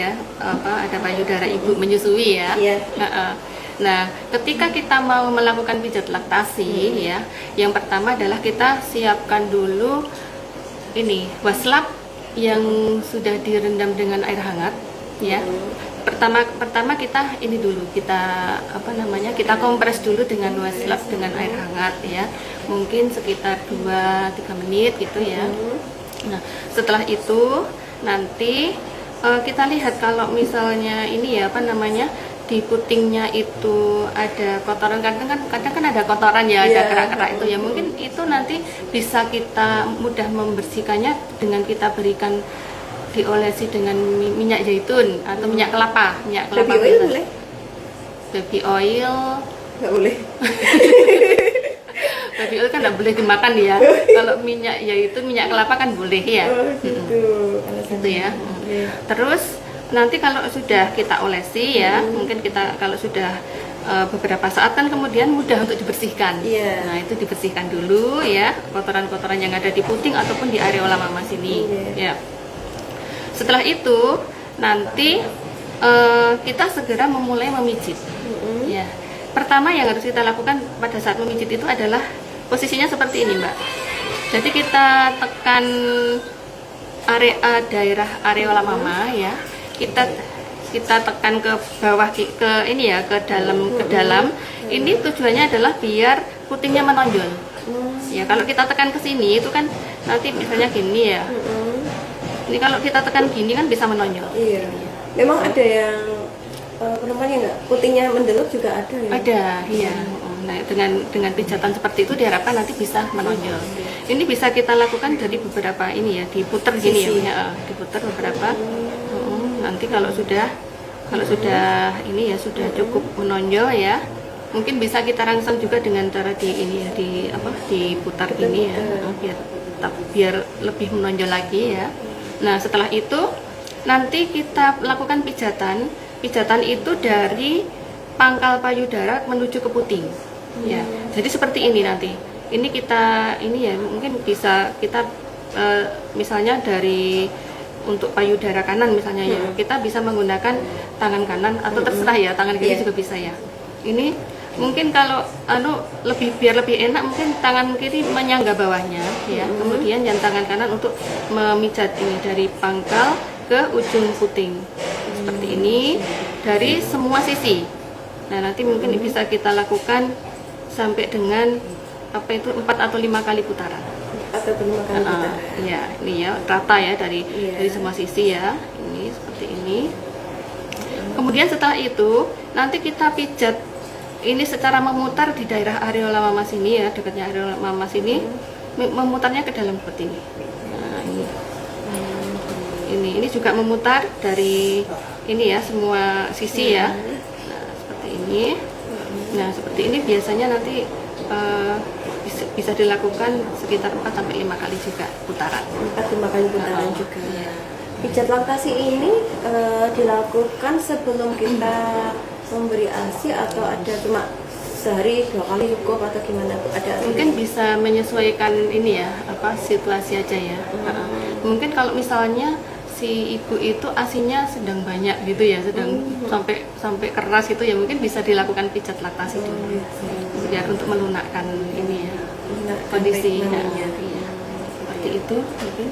ada payudara ibu menyusui ya. Iya. Nah, ketika kita mau melakukan pijat laktasi ya, yang pertama adalah kita siapkan dulu waslap yang sudah direndam dengan air hangat ya. Pertama kita kita kompres dulu dengan waslap dengan air hangat ya. Mungkin sekitar 2-3 menit gitu ya. Nah, setelah itu nanti kita lihat kalau misalnya di putingnya itu ada kotoran, kadang kan ada kotoran ya, ada kerak-kerak itu ya, mungkin itu nanti bisa kita mudah membersihkannya dengan kita berikan diolesi dengan minyak zaitun atau minyak kelapa Baby oil boleh? Baby oil Nggak boleh. baby oil kan nggak boleh dimakan ya. Kalau minyak zaitun, minyak kelapa kan boleh ya. Gitu ya. Terus nanti kalau sudah kita olesi ya, mungkin kita kalau sudah beberapa saat kan kemudian mudah untuk dibersihkan. Nah, itu dibersihkan dulu ya, kotoran-kotoran yang ada di puting ataupun di areola mama sini ya. Setelah itu nanti kita segera memulai memijit ya. Pertama yang harus kita lakukan pada saat memijit itu adalah posisinya seperti ini, Mbak. Jadi kita tekan daerah areola mama ya. Kita tekan ke bawah ke dalam. Ini tujuannya adalah biar putingnya menonjol. Ya, kalau kita tekan ke sini itu kan nanti misalnya gini ya. Ini kalau kita tekan gini kan bisa menonjol. Iya. Memang ada yang putingnya mendelut juga ada ya. Ada, iya. Nah, dengan pijatan seperti itu diharapkan nanti bisa menonjol. Ini bisa kita lakukan dari beberapa diputer gini ya, diputer beberapa. Nanti kalau sudah sudah cukup menonjol ya, mungkin bisa kita rangsang juga dengan cara diputar gini ya, biar lebih menonjol lagi ya. Nah, setelah itu nanti kita lakukan pijatan itu dari pangkal payudara menuju ke puting ya. Jadi seperti ini nanti. Ini mungkin bisa kita misalnya untuk payudara kanan misalnya ya, kita bisa menggunakan tangan kanan atau terserah ya, tangan kiri juga bisa ya. Ini mungkin kalau biar lebih enak mungkin tangan kiri menyangga bawahnya ya. Kemudian yang tangan kanan untuk memijat ini dari pangkal ke ujung puting. Seperti ini dari semua sisi. Nah, nanti mungkin bisa kita lakukan sampai dengan 4 atau 5 kali putaran. Atau 5 kali putaran. Ya, ini ya rata ya dari semua sisi ya. Ini seperti ini. Kemudian setelah itu nanti kita pijat ini secara memutar di daerah areola mamas ini ya, dekatnya areola mamas ini, memutarnya ke dalam seperti ini. Nah, ini juga memutar dari ini ya semua sisi ya. Nah, seperti ini. Nah, seperti ini biasanya nanti bisa dilakukan sekitar 4 sampai 5 kali juga putaran. 4-5 kali putaran juga. Ya. Pijat laktasi ini dilakukan sebelum kita memberi ASI atau ada cuma sehari 2 kali cukup atau gimana? Ada mungkin bisa menyesuaikan ini ya situasi aja ya. Mungkin kalau misalnya si ibu itu ASINya sedang banyak gitu ya, sedang sampai keras itu ya, mungkin bisa dilakukan pijat laktasi dulu biar untuk melunakkan ini ya kondisi ya. Seperti itu mungkin.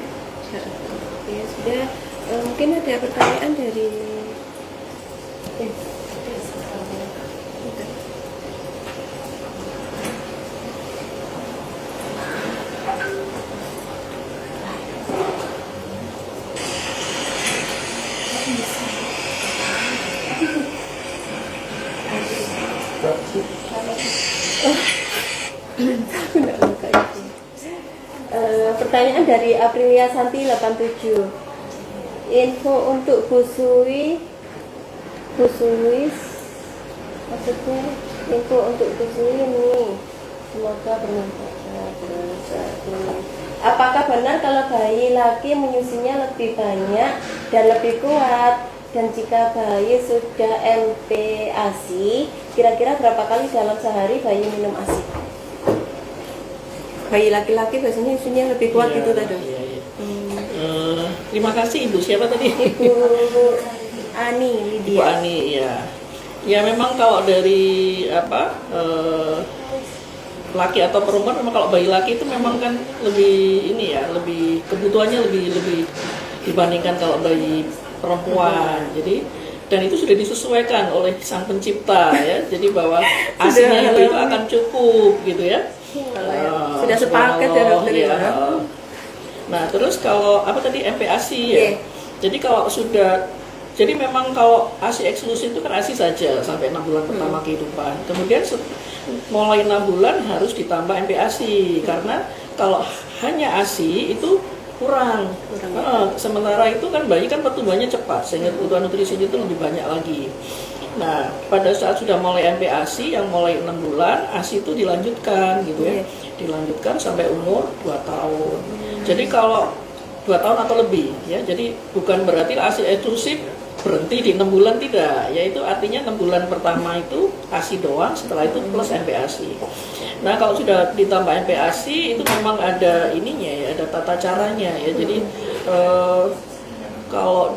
Ya, sudah. Mungkin ada pertanyaan dari pertanyaan dari Aprilia Santi 87. Info untuk busui maksudnya info untuk busui ini semoga bermanfaat. Apakah benar kalau bayi laki menyusunya lebih banyak dan lebih kuat, dan jika bayi sudah MPASI kira-kira berapa kali dalam sehari bayi minum ASI? Bayi laki-laki biasanya isunya lebih kuat gitu tadi. Terima kasih Ibu. Siapa tadi? Ibu Ani Lydia. Ibu Ani ya. Ya memang kalau dari laki atau perempuan, memang kalau bayi laki itu memang kan lebih ini ya, lebih kebutuhannya lebih dibandingkan kalau bayi perempuan. Jadi dan itu sudah disesuaikan oleh Sang Pencipta ya. Jadi bahwa ASINya itu akan cukup gitu ya. Sudah sepakat ya dokter ya. Nah terus kalau MPASI ya. Jadi kalau sudah, jadi memang kalau ASI eksklusif itu kan ASI saja sampai 6 bulan pertama kehidupan. Kemudian mulai 6 bulan harus ditambah MPASI karena kalau hanya ASI itu kurang. Sementara itu kan bayi kan pertumbuhannya cepat sehingga kebutuhan nutrisinya itu lebih banyak lagi. Nah, pada saat sudah mulai MPASI yang mulai 6 bulan, ASI itu dilanjutkan gitu ya. Dilanjutkan sampai umur 2 tahun. Jadi kalau 2 tahun atau lebih ya. Jadi bukan berarti ASI eksklusif berhenti di 6 bulan, tidak. Yaitu artinya 6 bulan pertama itu ASI doang, setelah itu plus MPASI. Nah, kalau sudah ditambah MPASI itu memang ada ininya ya, ada tata caranya ya. Jadi kalau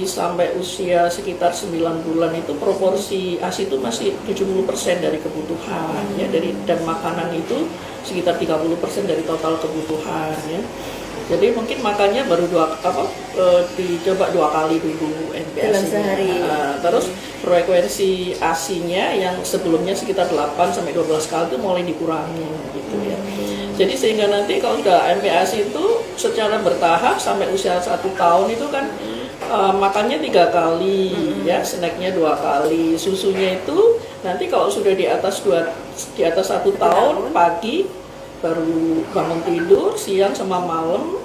sampai usia sekitar 9 bulan itu proporsi ASI itu masih 70% dari kebutuhan ya, dan makanan itu sekitar 30% dari total kebutuhan ya. Jadi mungkin makannya baru dicoba 2 kali dulu dalam MPASI sehari. Terus frekuensi ASINya yang sebelumnya sekitar 8 sampai 12 kali itu mulai dikurangi gitu ya. Jadi sehingga nanti kalau sudah MPASI itu secara bertahap sampai usia 1 tahun itu kan makannya 3 kali ya, snacknya 2 kali, susunya itu nanti kalau sudah di atas 1 tahun pagi baru bangun tidur, siang sama malam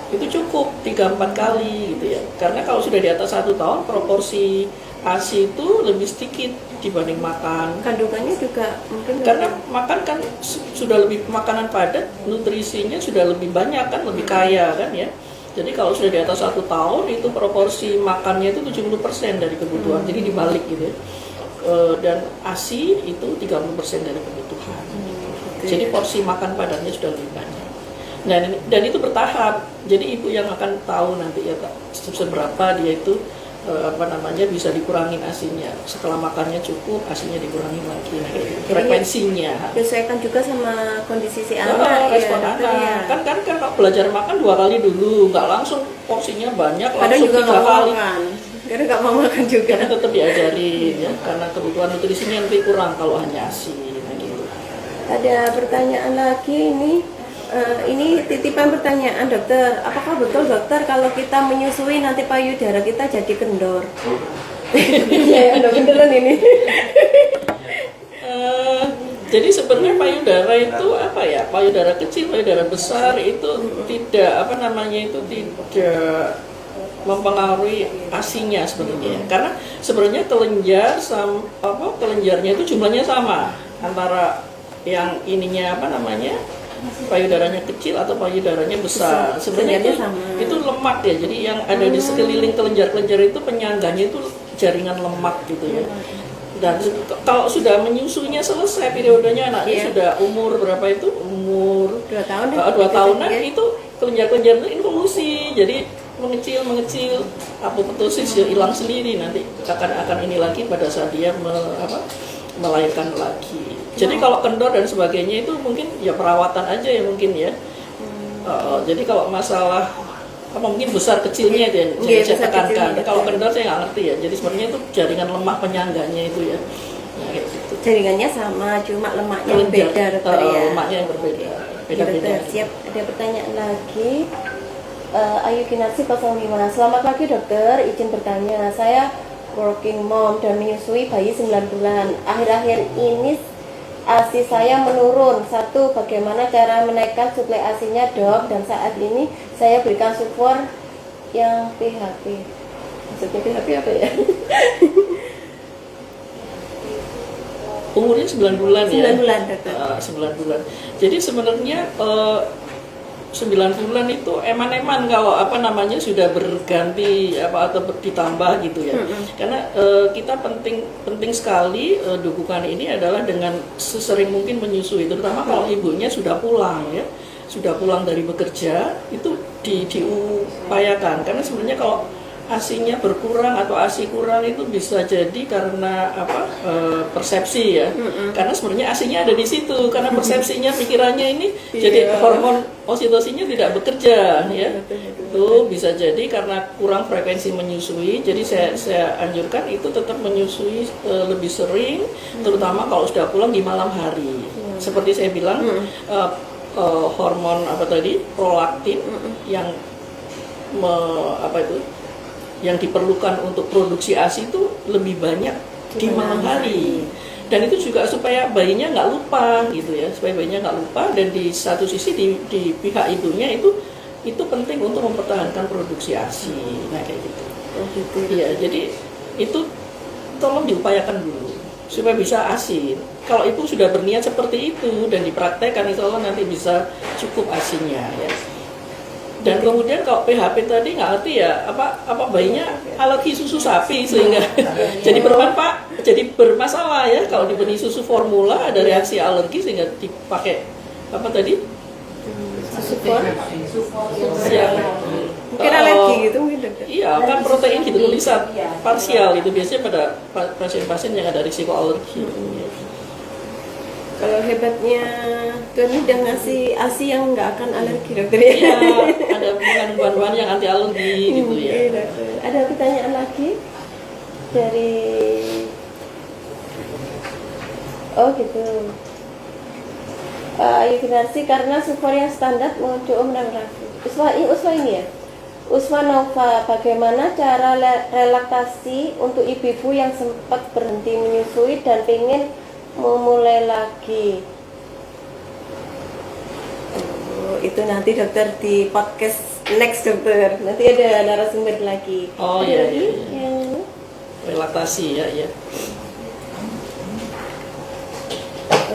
itu cukup 3-4 kali gitu ya. Karena kalau sudah di atas 1 tahun proporsi ASI itu lebih sedikit dibanding makan. Kandungannya juga mungkin karena makan kan sudah lebih makanan padat, nutrisinya sudah lebih banyak kan, lebih kaya kan ya. Jadi kalau sudah di atas 1 tahun itu proporsi makannya itu 70% dari kebutuhan. Jadi dibalik gitu ya. Dan ASI itu 30% dari kebutuhan. Jadi porsi makan padatnya sudah lebih banyak. Dan itu bertahap. Jadi ibu yang akan tahu nanti ya seberapa dia itu bisa dikurangin asinya. Setelah makannya cukup, asinya dikurangin lagi. Nah, frekuensinya. Menyesuaikan juga sama kondisi si anak Respon ya, anak. dokter, ya. Kan kalau belajar makan 2 kali dulu, nggak langsung porsinya banyak, Kadang langsung juga 3 nggak mau kali. makan. Kadang nggak mau makan juga. Karena tetap diajarin ya, karena kebutuhan nutrisinya nanti kurang kalau hanya asi. Nah, gitu. Ada pertanyaan lagi ini titipan pertanyaan dokter. Apakah betul dokter kalau kita menyusui nanti payudara kita jadi kendor? Ya, udah beneran ini. Jadi sebenarnya payudara itu apa ya? Payudara kecil, payudara besar itu tidak tidak mempengaruhi asinya sebenarnya. Karena sebenarnya kelenjarnya itu jumlahnya sama antara yang ininya payudaranya kecil atau payudaranya besar. Sebenarnya itu lemak ya. Jadi yang ada di sekeliling kelenjar-kelenjar itu penyangganya itu jaringan lemak gitu ya. Dan kalau sudah menyusunya selesai periodenya, anaknya sudah umur berapa itu? Umur 2 tahun. 2 tahunan itu kelenjar-kelenjar itu involusi. Jadi mengecil, apoptosis ya hilang sendiri, nanti akan ini lagi pada saat dia melahirkan lagi. Jadi kalau kendor dan sebagainya itu mungkin ya perawatan aja ya mungkin ya. Jadi kalau masalah mungkin besar kecilnya itu yang saya tekankan. Kalau kendor saya nggak ngerti ya. Jadi sebenarnya itu jaringan lemak penyangganya itu ya. Nah, gitu. Jaringannya sama, cuma lemaknya yang beda dokter ya. Lemaknya yang berbeda. Beda-beda. Siap. Ada pertanyaan lagi. Ayu Kinarsi 05. Selamat pagi dokter, izin bertanya. Saya working mom dan menyusui bayi 9 bulan. Akhir-akhir ini ASI saya menurun. 1. Bagaimana cara menaikkan suplai ASI-nya dok? Dan saat ini saya berikan support yang PHP. Maksudnya PHP apa ya? Umurnya 9 bulan ya? 9 bulan dokter. 9 bulan. Jadi sebenarnya 9 bulan itu eman-eman kalau sudah berganti atau ditambah gitu ya. Karena kita penting sekali dukungan ini adalah dengan sesering mungkin menyusui, terutama kalau ibunya sudah pulang ya, sudah pulang dari bekerja itu diupayakan. Karena sebenarnya kalau asinya berkurang atau asi kurang itu bisa jadi karena persepsi ya. Karena sebenarnya asinya ada di situ, karena persepsinya pikirannya ini jadi hormon oksitosinya tidak bekerja ya. Itu bisa jadi karena kurang frekuensi menyusui. Jadi saya anjurkan itu tetap menyusui lebih sering, terutama kalau sudah pulang di malam hari. Seperti saya bilang hormon prolaktin yang yang diperlukan untuk produksi ASI itu lebih banyak di malam hari. Dan itu juga supaya bayinya nggak lupa gitu ya, supaya bayinya nggak lupa. Dan di satu sisi di pihak ibunya itu penting untuk mempertahankan produksi ASI. Nah kayak gitu. Iya, jadi itu tolong diupayakan dulu supaya bisa ASI. Kalau ibu sudah berniat seperti itu dan dipraktekkan, insya Allah nanti bisa cukup ASINya ya. Dan kemudian kalau PHP tadi nggak ngerti ya apa bayinya alergi susu sapi sehingga jadi bermasalah ya kalau diberi susu formula ada reaksi alergi sehingga dipakai susu formula mungkin alergi gitu mungkin dokter. Iya kan protein hidrolisat parsial itu biasanya pada pasien-pasien yang ada risiko alergi. Kalau hebatnya Tuhan udah ngasih ASI yang nggak akan alergi dokter ya. Iya, ada mengandung bahan-bahan yang anti alergi gitu ya. Ada pertanyaan lagi dari gitu. Ayu Kinarsi, karena support yang standar muncul Uswa ini ya. Uswa Nova, bagaimana cara relaksasi untuk ibu-ibu yang sempat berhenti menyusui dan ingin memulai lagi? Itu nanti dokter di podcast next dokter. Nanti ada narasumber lagi. Oh ada iya. lagi iya. yang Relaksasi ya.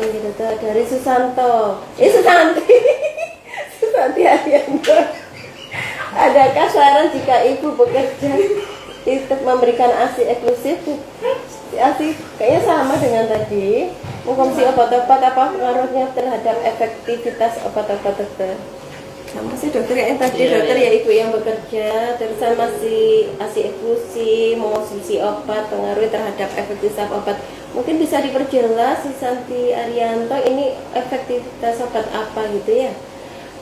dokter dari Susanto. Susanti Arianto. Adakah saran jika ibu bekerja itu memberikan ASI eksklusif? ASI kayaknya sama dengan tadi. Mengkonsumsi obat-obat apa pengaruhnya terhadap efektivitas obat-obat dokter? Sama sih dokter yang tadi Iya, dokter iya. ya ibu yang bekerja terusan masih ASI infusi, mengonsumsi obat, pengaruh terhadap efektivitas obat. Mungkin bisa diperjelas Susanti Arianto ini efektivitas obat apa gitu ya?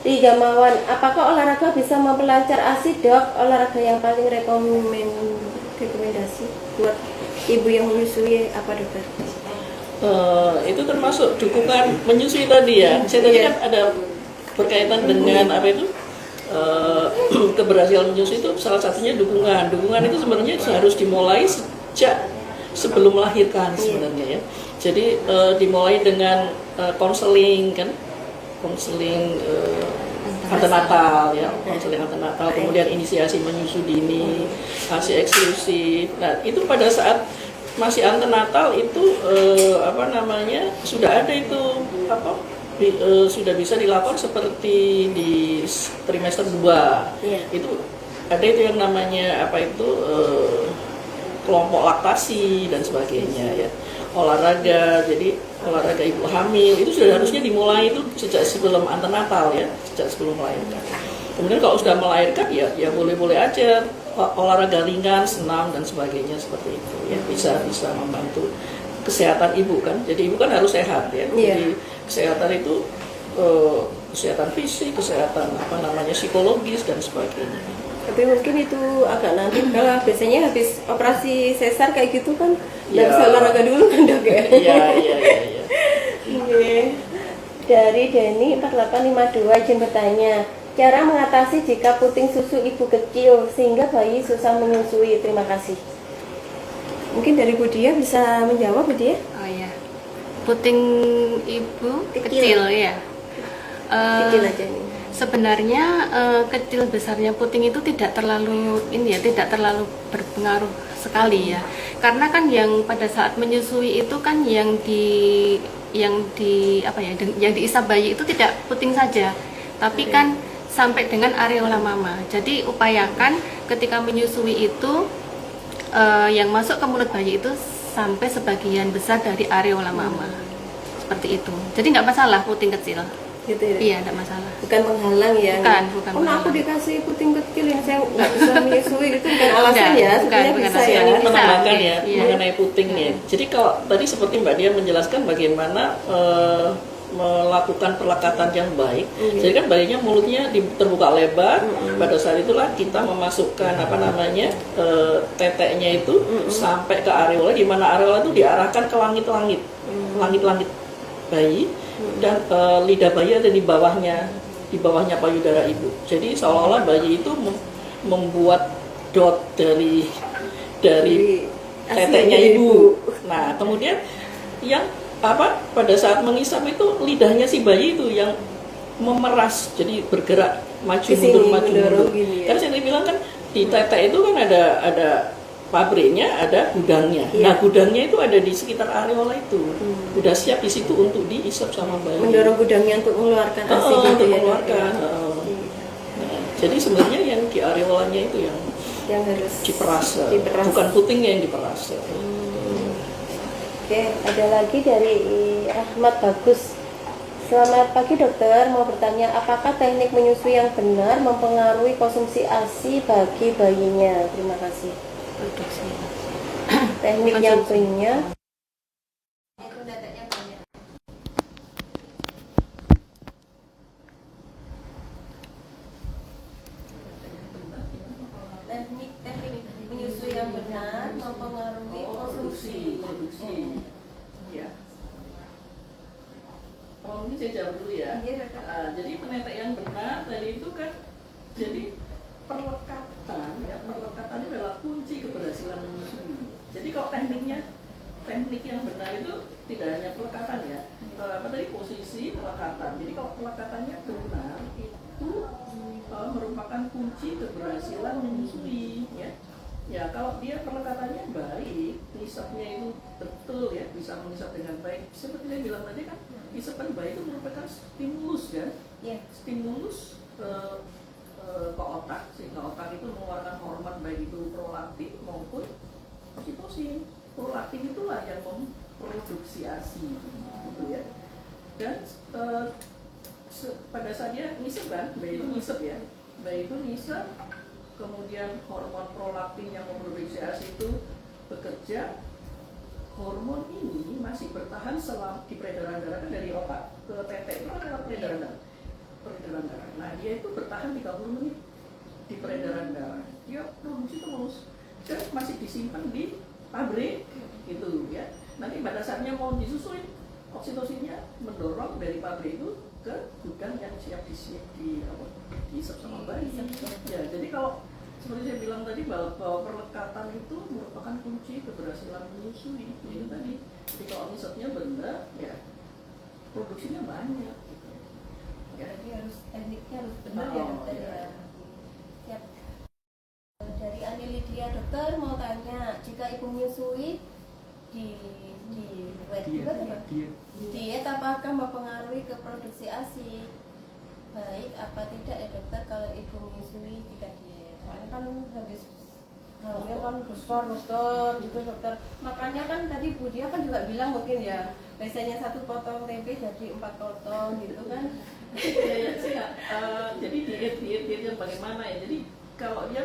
Di Gamawan, apakah olahraga bisa memperlancar ASI dok? Olahraga yang paling rekomendasi buat ibu yang menyusui apa dokter? Itu termasuk dukungan menyusui tadi ya. Saya tadi kan ada berkaitan dengan apa itu keberhasilan menyusui itu salah satunya dukungan. Dukungan itu sebenarnya harus dimulai sejak sebelum melahirkan sebenarnya ya. Jadi dimulai dengan konseling kan, konseling antenatal ya, konseling antenatal, kemudian inisiasi menyusui dini, ASI eksklusif. Nah itu pada saat masih antenatal itu sudah ada itu sudah bisa dilakukan seperti di trimester 2. Itu ada itu yang namanya kelompok laktasi dan sebagainya ya. Olahraga, jadi olahraga ibu hamil itu sudah harusnya dimulai itu sejak sebelum antenatal ya, sejak sebelum melahirkan. Kemudian kalau sudah melahirkan ya boleh-boleh aja olahraga ringan, senam dan sebagainya seperti itu ya, bisa membantu kesehatan ibu kan. Jadi ibu kan harus sehat ya. Jadi kesehatan itu kesehatan fisik, kesehatan psikologis dan sebagainya. Tapi mungkin itu agak nanti kalau biasanya habis operasi sesar kayak gitu kan nggak bisa olahraga dulu kan dok ya? Iya. Oke. Dari Denny 4852 izin bertanya, cara mengatasi jika puting susu ibu kecil sehingga bayi susah menyusui. Terima kasih. Mungkin dari Bu Dia bisa menjawab Bu Dia? Oh ya, puting ibu Kecil. kecil ya. Kecil aja nih. Sebenarnya kecil besarnya puting itu tidak terlalu tidak terlalu berpengaruh sekali ya. Karena kan yang pada saat menyusui itu kan yang diisap bayi itu tidak puting saja, tapi kan sampai dengan areola mama. Jadi upayakan ketika menyusui itu yang masuk ke mulut bayi itu sampai sebagian besar dari areola mama. Seperti itu. Jadi nggak masalah puting kecil. Gitu ya? Iya, nggak masalah. Bukan penghalang ya? Bukan Oh, aku penghalang. dikasih puting kecil ini saya nggak bisa menyusui itu bukan alasan ya? Bukan Sebenarnya bisa alasan. ya? Bisa. Menambahkan ya Iya. mengenai putingnya. Jadi kalau tadi seperti Mbak Dia menjelaskan bagaimana melakukan pelekatan yang baik. Jadi kan bayinya mulutnya terbuka lebar. Pada saat itulah kita memasukkan teteknya itu sampai ke areola, di mana areola itu diarahkan ke langit-langit, langit-langit bayi, dan lidah bayi ada di bawahnya payudara ibu. Jadi seolah-olah bayi itu membuat dot dari teteknya ibu. Nah kemudian yang pada saat mengisap itu lidahnya si bayi itu yang memeras, jadi bergerak maju mundur. Gini ya? Karena saya bilang kan di tetek itu kan ada pabriknya, ada gudangnya. Nah gudangnya itu ada di sekitar areola itu, udah siap di situ untuk diisap sama bayi. Mendorong gudangnya untuk mengeluarkan ASI gitu Untuk ya? mengeluarkan. Nah, jadi sebenarnya yang di areolanya itu yang harus diperas, diperas. bukan putingnya yang diperas. Oke, ada lagi dari Rahmat Bagus. Selamat pagi dokter, mau bertanya apakah teknik menyusui yang benar mempengaruhi konsumsi ASI bagi bayinya? Terima kasih. Teknik yang benar. Teknik menyusui yang benar mempengaruhi konsumsi. Ya. Oh, ini saya jawab dulu ya. Jadi penetek yang benar tadi itu kan, jadi perlekatan itu adalah kunci keberhasilan menyusui. Jadi kalau teknik yang benar itu tidak hanya pelekatan ya, posisi pelekatan. Jadi kalau pelekatannya benar itu merupakan kunci keberhasilan menyusui ya. Ya kalau dia pelekatannya baik, ngisapnya itu betul ya, bisa mengisap dengan baik. Seperti saya bilang tadi kan, isapan bayi itu merupakan stimulus kan, stimulus ke otak, sehingga otak itu mengeluarkan hormon baik itu prolaktin maupun oksitosin. Prolaktin itulah yang memproduksi ASI, gitu ya. Dan pada saat dia ngisap kan, bayi itu ngisap ya, bayi itu ngisep, kemudian hormon prolaktin yang memproduksi ASI itu bekerja. Hormon ini masih bertahan selama di peredaran darah, kan dari otak ke tetek itu kan lewat peredaran darah. Nah dia itu bertahan 30 menit di peredaran darah. Dia produksi terus, jadi masih disimpan di pabrik gitu ya. Nanti pada saatnya mau disusui, oksitosinnya mendorong dari pabrik itu ke gudang yang siap diisep sama bayi. Ya, jadi kalau seperti saya bilang tadi bahwa perlekatan itu merupakan kunci keberhasilan menyusui. Itu tadi, jadi kalau ngisepnya benar, ya produksinya banyak. Gitu. Ya. Jadi harus tekniknya harus benar ya dokter ya. Siap. Dari Ani Lydia, dokter mau tanya, jika ibu menyusui di diet apakah mempengaruhi ke produksi ASI? Baik apa tidak ya dokter kalau ibu menyusui jika diet? Soalnya kan habis hamil kan besar gitu dokter. Makanya kan tadi Bu Dia kan juga bilang mungkin ya biasanya 1 potong tempe jadi 4 potong gitu kan. Jadi diet yang bagaimana ya? Jadi kalau dia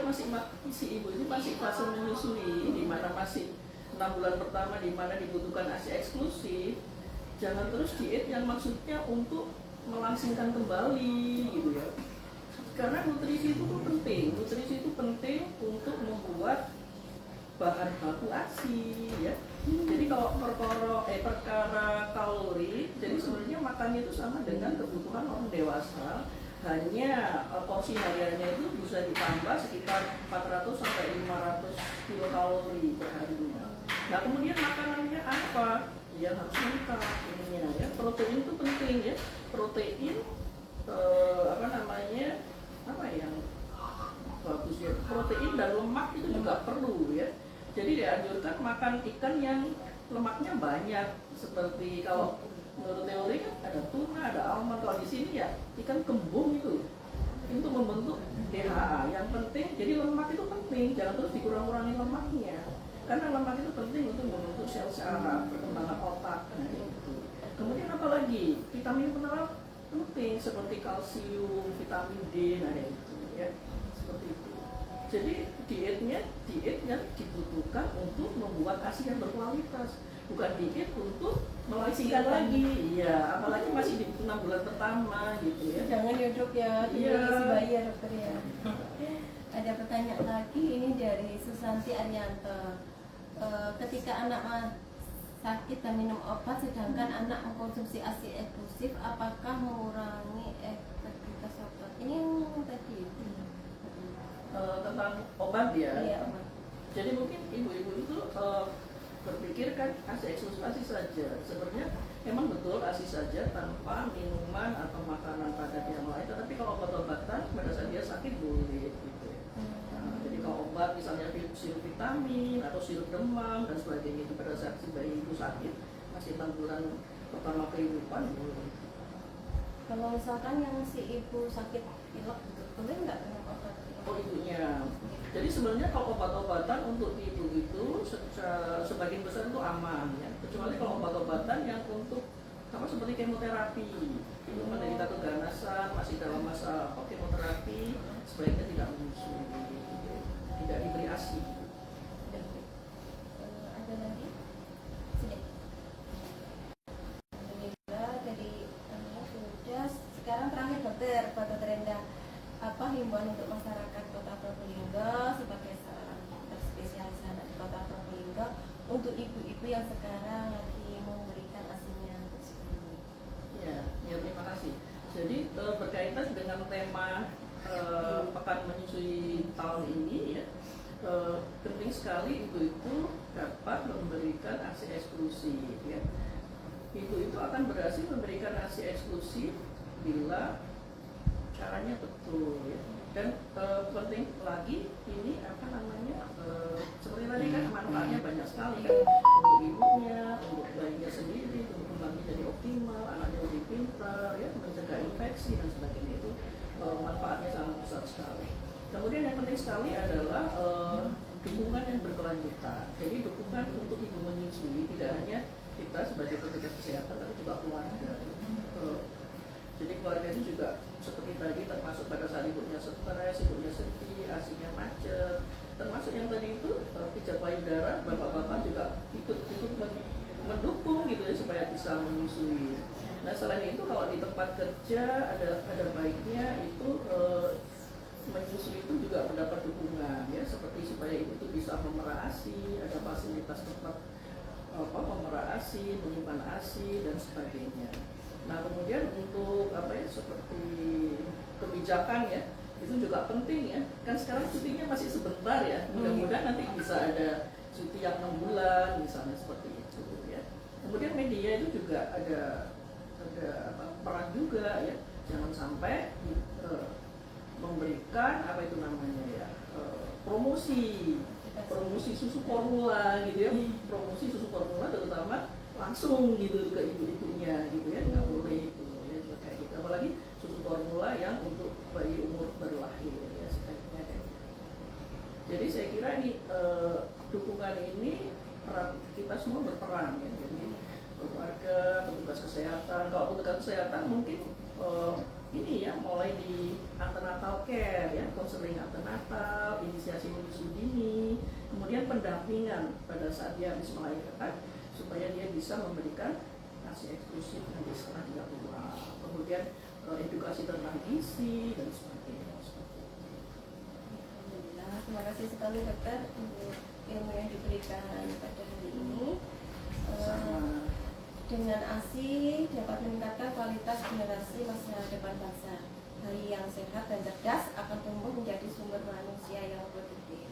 si ibu ini masih fase menyusui, di mana masih 6 bulan pertama di mana dibutuhkan ASI eksklusif, jangan terus diet yang maksudnya untuk melangsingkan kembali gitu ya. Karena nutrisi itu penting. Nutrisi itu penting untuk membuat bahan baku ASI ya. Jadi kalau perkara kalori, jadi sebenarnya makannya itu sama dengan kebutuhan orang dewasa. Hanya porsi hariannya itu bisa ditambah sekitar 400 sampai 500 kilokalori per harinya. Nah kemudian makanannya apa? Yang harus lengkap ininya ya. Protein itu penting ya. Protein apa yang bagus ya. Protein dan lemak itu juga perlu ya. Jadi dianjurkan makan ikan yang lemaknya banyak. Seperti kalau menurut teori kan ada tuna, ada almond. Kalau di sini ya ikan kembung itu membentuk DHA. Yang penting, jadi lemak itu penting. Jangan terus dikurang-kurangin lemaknya. Karena lemak itu penting untuk membentuk sel saraf, perkembangan otak. Nah, itu. Kemudian apalagi vitamin mineral penting seperti kalsium, vitamin D, nah itu ya seperti itu. Jadi diet yang dibutuhkan untuk membuat ASI yang berkualitas, bukan diet untuk melangsingkan lagi. Iya, apalagi masih di 6 bulan pertama gitu ya. Jangan ya dok ya, isi bayi ya dokter ya. Ada pertanyaan lagi ini dari Susanti Arianto. Ketika anak sakit dan minum obat sedangkan anak mengkonsumsi ASI eksklusif, apakah mengurangi efektivitas obat? Ini yang tadi tentang obat ya. Iya, obat. Jadi mungkin ibu-ibu itu berpikir kan ASI eksklusif ASI saja. Sebenarnya memang betul ASI saja tanpa minuman atau makanan padat yang lain. Tetapi kalau obat-obatan pada saat dia sakit boleh gitu ya. Jadi kalau obat misalnya sirup vitamin atau sirup demam dan sebagainya itu pada saat si bayi itu sakit masih 6 bulan pertama kehidupan boleh. Kalau misalkan yang si ibu sakit pilek gitu, boleh nggak minum obat? Oh ibunya. Jadi sebenarnya kalau obat-obatan untuk ibu itu sebagian besar itu aman ya. Kecuali kalau obat-obatan yang untuk seperti kemoterapi, ibu menderita keganasan masih dalam masa kemoterapi, sebaiknya tidak menyusui, tidak diberi ASI. Ada lagi? Sini. Alhamdulillah dari sudah. Sekarang terakhir dokter, Pak Dokter Endah, apa himbauan untuk masyarakat Kota Probolinggo sebagai seorang dokter spesialis anak di Kota Probolinggo untuk ibu-ibu yang sekarang lagi memberikan ASI-nya untuk ini? Ya, terima kasih. Jadi berkaitan dengan tema pekan menyusui tahun ini ya, penting sekali ibu itu dapat memberikan ASI eksklusif ya. Ibu itu akan berhasil memberikan ASI eksklusif bila caranya betul ya. Dan penting lagi ini seperti tadi kan manfaatnya banyak sekali kan, untuk ibunya, untuk bayinya sendiri, untuk kembangnya jadi optimal, anaknya lebih pintar ya, mencegah infeksi dan sebagainya. Itu manfaatnya sangat besar sekali. Kemudian yang penting sekali adalah dukungan yang berkelanjutan. Jadi dukungan untuk ibu menyusui tidak hanya kita sebagai petugas kesehatan, tapi juga keluarga. Jadi keluarga itu juga seperti tadi, termasuk pada saat ibunya stres, ibunya sedih, asinya macet, termasuk yang tadi itu pijat payudara, bapak-bapak juga ikut mendukung gitu ya supaya bisa menyusui. Nah selain itu kalau di tempat kerja ada baiknya itu menyusui itu juga mendapat dukungan ya, seperti supaya ibu itu bisa memerah ASI, ada fasilitas tempat memerah ASI, menyimpan ASI dan sebagainya. Nah kemudian untuk seperti kebijakan ya, itu juga penting ya, kan sekarang cutinya masih sebentar ya, mudah-mudahan nanti bisa ada cuti yang 6 bulan misalnya seperti itu ya. Kemudian media itu juga ada peran juga ya, jangan sampai memberikan promosi susu formula gitu ya, promosi susu formula terutama langsung gitu ke ibu-ibunya gitu ya, nggak boleh itu ya, kayak gitu, apalagi susu formula yang untuk bayi umur baru lahir ya, sebaiknya kayak gitu. Jadi saya kira ini dukungan ini kita semua berperan ya, jadi keluarga, petugas kesehatan. Kalau petugas kesehatan mungkin ini ya, mulai di antenatal care ya, konseling antenatal, inisiasi menyusui dini, kemudian pendampingan pada saat dia habis melahirkan supaya dia bisa memberikan ASI eksklusif nanti setelah 3 bulan, kemudian edukasi tentang gizi dan sebagainya. Alhamdulillah, terima kasih sekali dokter untuk ilmu yang diberikan pada hari ini. Dengan ASI dapat meningkatkan kualitas generasi masa depan bangsa. Bayi yang sehat dan cerdas akan tumbuh menjadi sumber manusia yang produktif.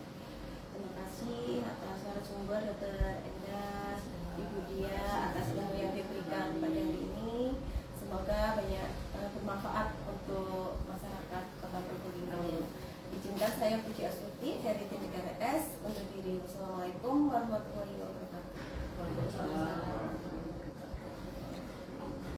Terima kasih atas narasumber Dr. Endah, Ibu Dia, atas ilmu yang diberikan pada hari ini. Semoga banyak bermanfaat untuk masyarakat Kota Probolinggo. Izinkan saya Puji Astuti dari tim RS untuk diri. Wassalamualaikum warahmatullahi wabarakatuh. Waalaikumsalam.